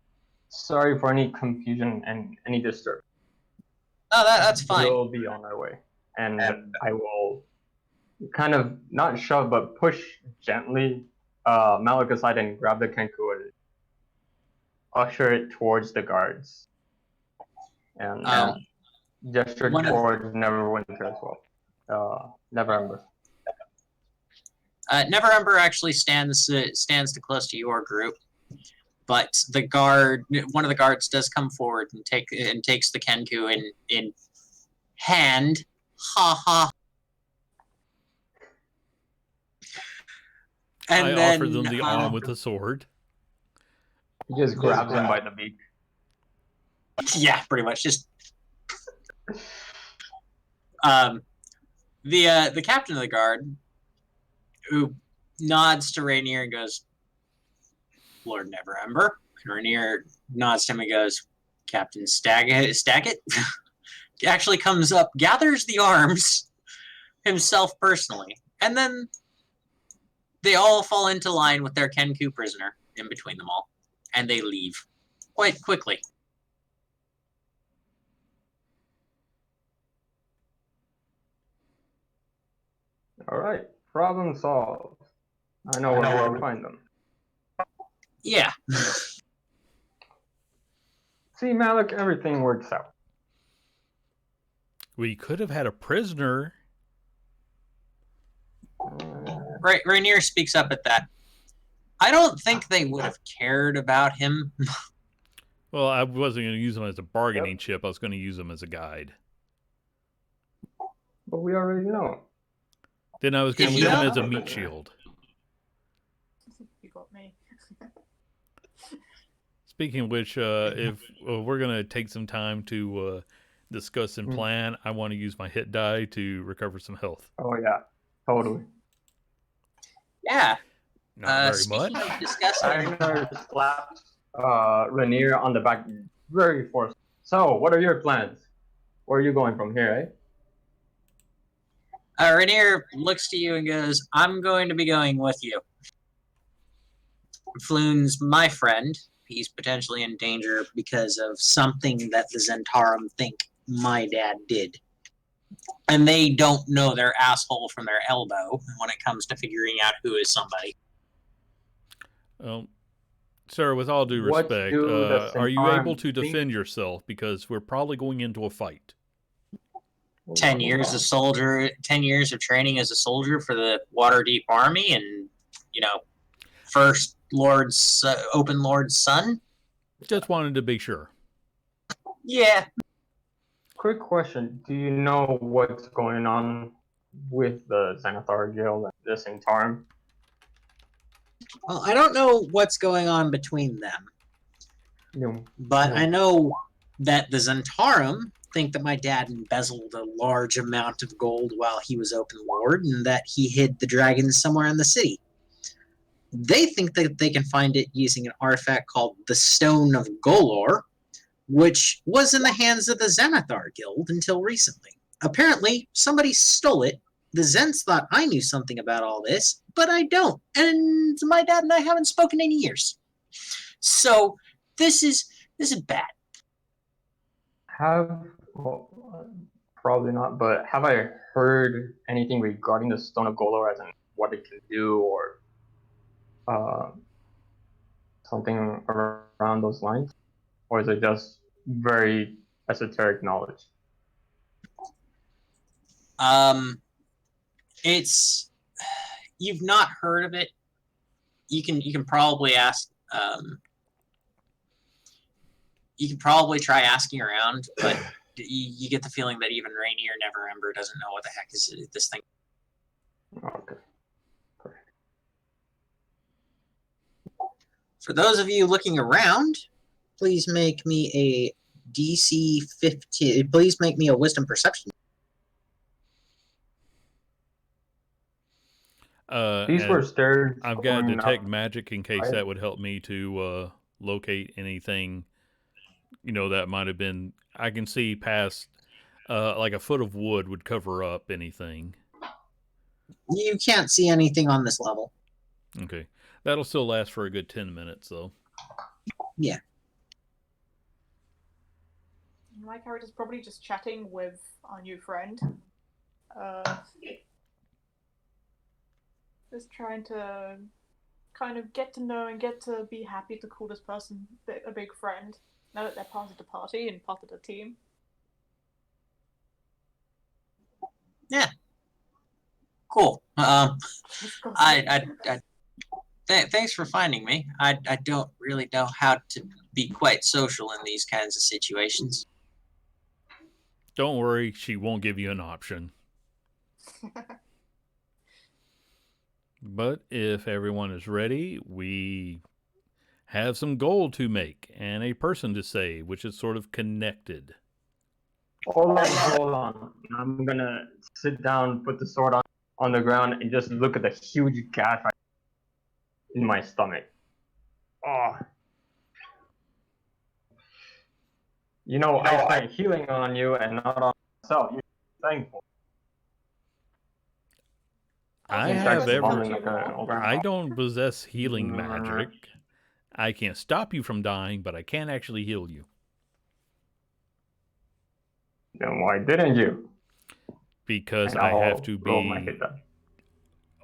sorry for any confusion and any disturbance. No, that's fine. We'll be on our way. And I will kind of not shove, but push gently Malik aside and grab the Kenku and usher it towards the guards. And gesture towards Neverwinter as well. Neverember. Neverember actually stands too close to your group, but one of the guards does come forward and takes the Kenku in hand. Ha ha. And I then offer them the arm with the sword. He just grabs him by the beak. Yeah, pretty much. Just the captain of the guard, who nods to Rainier and goes, "Lord Neverember." And Rainier nods to him and goes, "Captain Stackett." actually comes up, gathers the arms himself personally, and then they all fall into line with their Kenku prisoner in between them all, and they leave quite quickly. All right, problem solved. I know where to find them. Yeah. See, Malik, everything works out. We could have had a prisoner. Rainier speaks up at that. I don't think they would have cared about him. Well, I wasn't going to use him as a bargaining chip. I was going to use him as a guide. But we already know. Then I was going to use him as a meat shield. You got me. Speaking of which, if we're going to take some time to discuss and plan, I want to use my hit die to recover some health. Oh, yeah. Totally. Yeah. Not very much. Of discussing, Rainier slapped Rainier on the back very forcefully. So, what are your plans? Where are you going from here, Rainier looks to you and goes, I'm going to be going with you. Floon's my friend. He's potentially in danger because of something that the Zentarum think my dad did. And they don't know their asshole from their elbow when it comes to figuring out who is somebody. Sir, with all due What respect, do the are you Zentarum able to think? defend yourself? Because we're probably going into a fight. 10 years of soldier, 10 years of training as a soldier for the Waterdeep army, and first Lord's Open Lord's son. Just wanted to be sure. Yeah. Quick question. Do you know what's going on with the Xanathar Guild and the Zentarum? Well, I don't know what's going on between them, No. but I know that the Zentarum think that my dad embezzled a large amount of gold while he was Open Lord, and that he hid the dragons somewhere in the city. They think that they can find it using an artifact called the Stone of Golor, which was in the hands of the Xanathar Guild until recently. Apparently, somebody stole it. The Zens thought I knew something about all this, but I don't. And my dad and I haven't spoken in years. So this is bad. Probably not, but have I heard anything regarding the Stone of Golor, as in what it can do, or something around those lines? Or is it just very esoteric knowledge? It's, you've not heard of it. You can probably ask. You can probably try asking around, but you get the feeling that even Rainier Neverember doesn't know what the heck is this thing. Okay. For those of you looking around, please make me a DC 15. Please make me a Wisdom Perception. These were stairs. I've got going detect up. magic in case that would help me to locate anything, that might have been. I can see past, like a foot of wood would cover up anything. You can't see anything on this level. Okay. That'll still last for a good 10 minutes, though. Yeah. My character's probably just chatting with our new friend. Just trying to kind of get to know and get to be happy to call this person a big friend, now that they're part of the party and part of the team. Yeah. Cool. Thanks for finding me. I don't really know how to be quite social in these kinds of situations. Don't worry, she won't give you an option. But if everyone is ready, we have some gold to make and a person to save, which is sort of connected. Hold on. I'm gonna sit down, put the sword on the ground, and just look at the huge gash in my stomach. Oh. You know, I spent healing on you and not on myself. You should be thankful. I think have that's every. helped you more. I don't possess healing magic. I can't stop you from dying, but I can actually heal you. Then why didn't you? Because And I have I'll to roll my be hit die.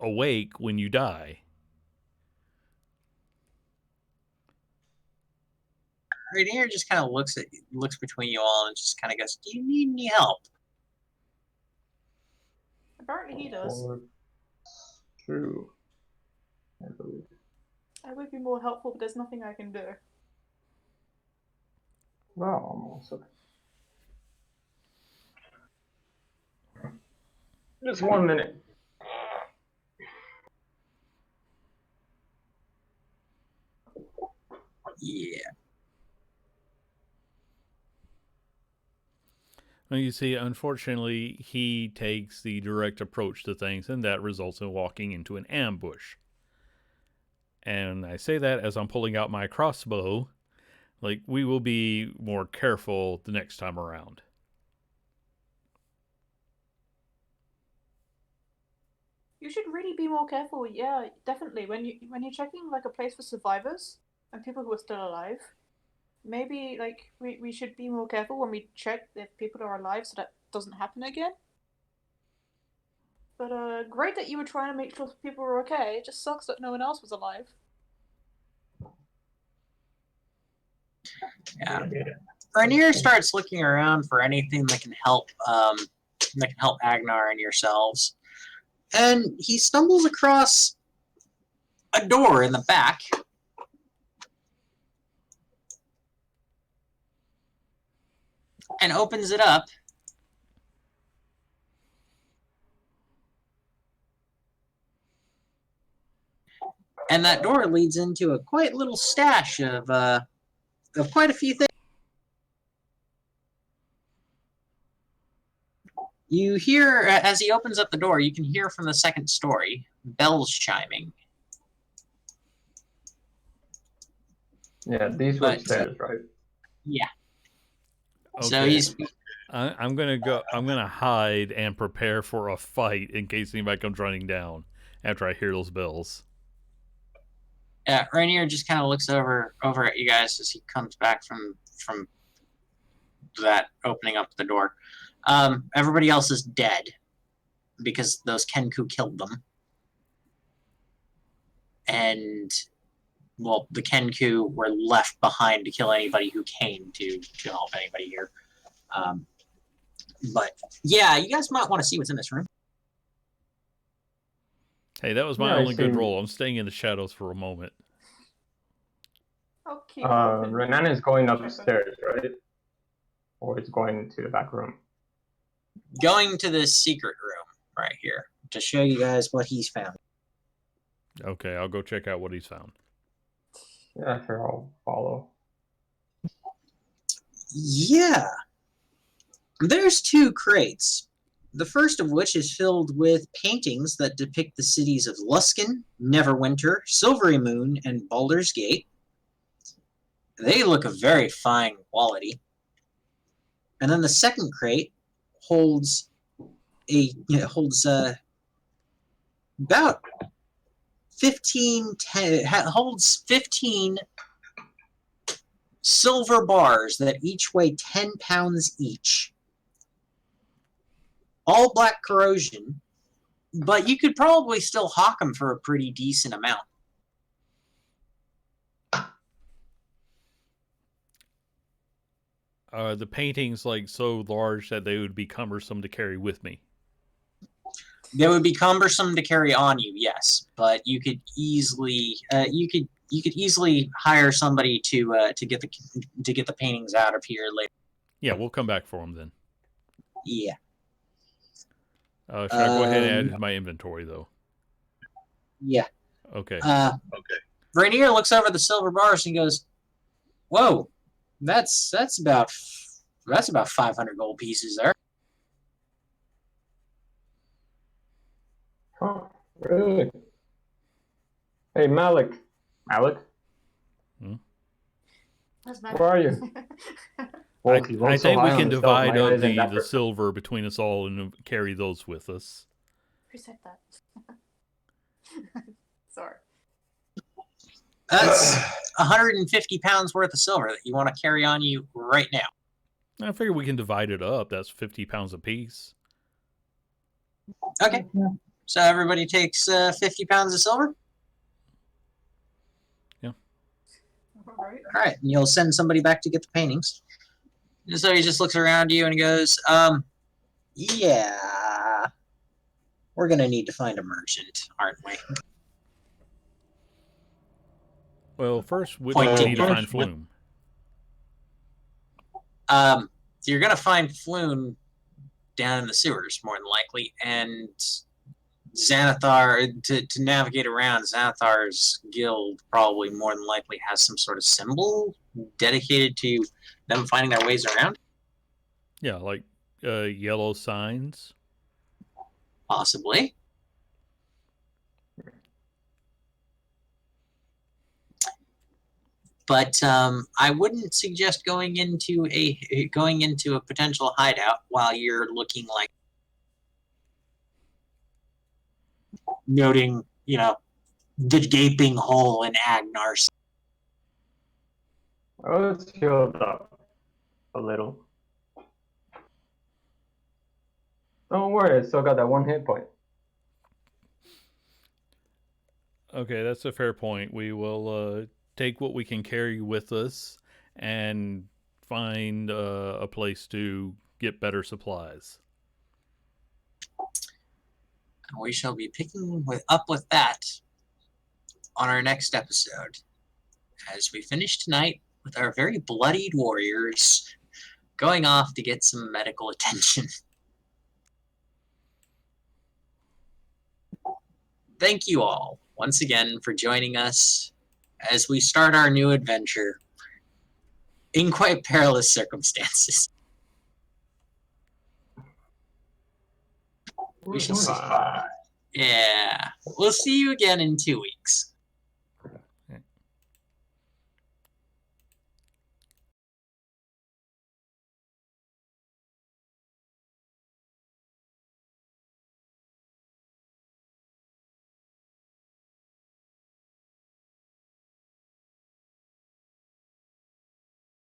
awake when you die. Rainier just kind of looks between you all and just kind of goes, "Do you need any help?" Apparently he does. True. I believe. I would be more helpful, but there's nothing I can do. Well, I'm also. Just 1 minute. Yeah. Well, you see, unfortunately, he takes the direct approach to things, and that results in walking into an ambush. And I say that as I'm pulling out my crossbow. Like, we will be more careful the next time around. You should really be more careful. Yeah, definitely. When you're checking like a place for survivors and people who are still alive, maybe like we should be more careful when we check if people are alive so that doesn't happen again. But great that you were trying to make sure people were okay. It just sucks that no one else was alive. Yeah. Rainier starts looking around for anything that can help Agnar and yourselves. And he stumbles across a door in the back. And opens it up. And that door leads into a quite little stash of quite a few things. You hear, as he opens up the door, you can hear from the second story, bells chiming. Yeah, these were stairs, right? Yeah. Okay. So he's... I'm gonna hide and prepare for a fight in case anybody comes running down after I hear those bells. Rainier just kind of looks over at you guys as he comes back from that opening up the door. Everybody else is dead because those Kenku killed them. And, well, the Kenku were left behind to kill anybody who came to help anybody here. But, yeah, you guys might want to see what's in this room. Hey, that was my Yeah, I only good see. roll. I'm staying in the shadows for a moment. I'll keep helping. Renan is going upstairs, right? Or is going to the back room? Going to this secret room right here to show you guys what he's found. Okay, I'll go check out what he's found. Yeah, sure, I'll follow. Yeah. There's two crates. The first of which is filled with paintings that depict the cities of Luskan, Neverwinter, Silvery Moon, and Baldur's Gate. They look of very fine quality. And then the second crate holds about 15 silver bars that each weigh 10 pounds each. All black corrosion, but you could probably still hawk them for a pretty decent amount. Are the paintings like so large that they would be cumbersome to carry with me? They would be cumbersome to carry on you, yes, but you could easily hire somebody to get the paintings out of here later. Yeah, we'll come back for them then. Yeah. Should I go ahead and add it to my inventory though? Yeah. Okay. Rainier looks over the silver bars and goes, "Whoa, that's about 500 gold pieces there." Huh, really? Hey, Malik. Malik? That's Where are you? Folks, he's I so think we high on can himself. divide My guy up isn't that the person. silver between us all and carry those with us. Who said that? Sorry. That's 150 pounds worth of silver that you want to carry on you right now. I figure we can divide it up. That's 50 pounds apiece. Okay. So everybody takes 50 pounds of silver? All right. All right. And you'll send somebody back to get the paintings. And so he just looks around you and he goes, yeah, we're going to need to find a merchant, aren't we? Well, first we Pointing need to at- find Flume. You're going to find Floon down in the sewers, more than likely, and Xanathar, to navigate around, Xanathar's guild probably more than likely has some sort of symbol dedicated to them finding their ways around. Yeah, like yellow signs. Possibly. But I wouldn't suggest going into a potential hideout while you're looking like noting, the gaping hole in Agnar's. Oh, it's healed up a little. Don't worry, I still got that 1 hit point. Okay, that's a fair point. We will take what we can carry with us and find a place to get better supplies. We shall be picking up with that on our next episode, as we finish tonight with our very bloodied warriors going off to get some medical attention. Thank you all once again for joining us as we start our new adventure in quite perilous circumstances. We shall see. Yeah. We'll see you again in 2 weeks.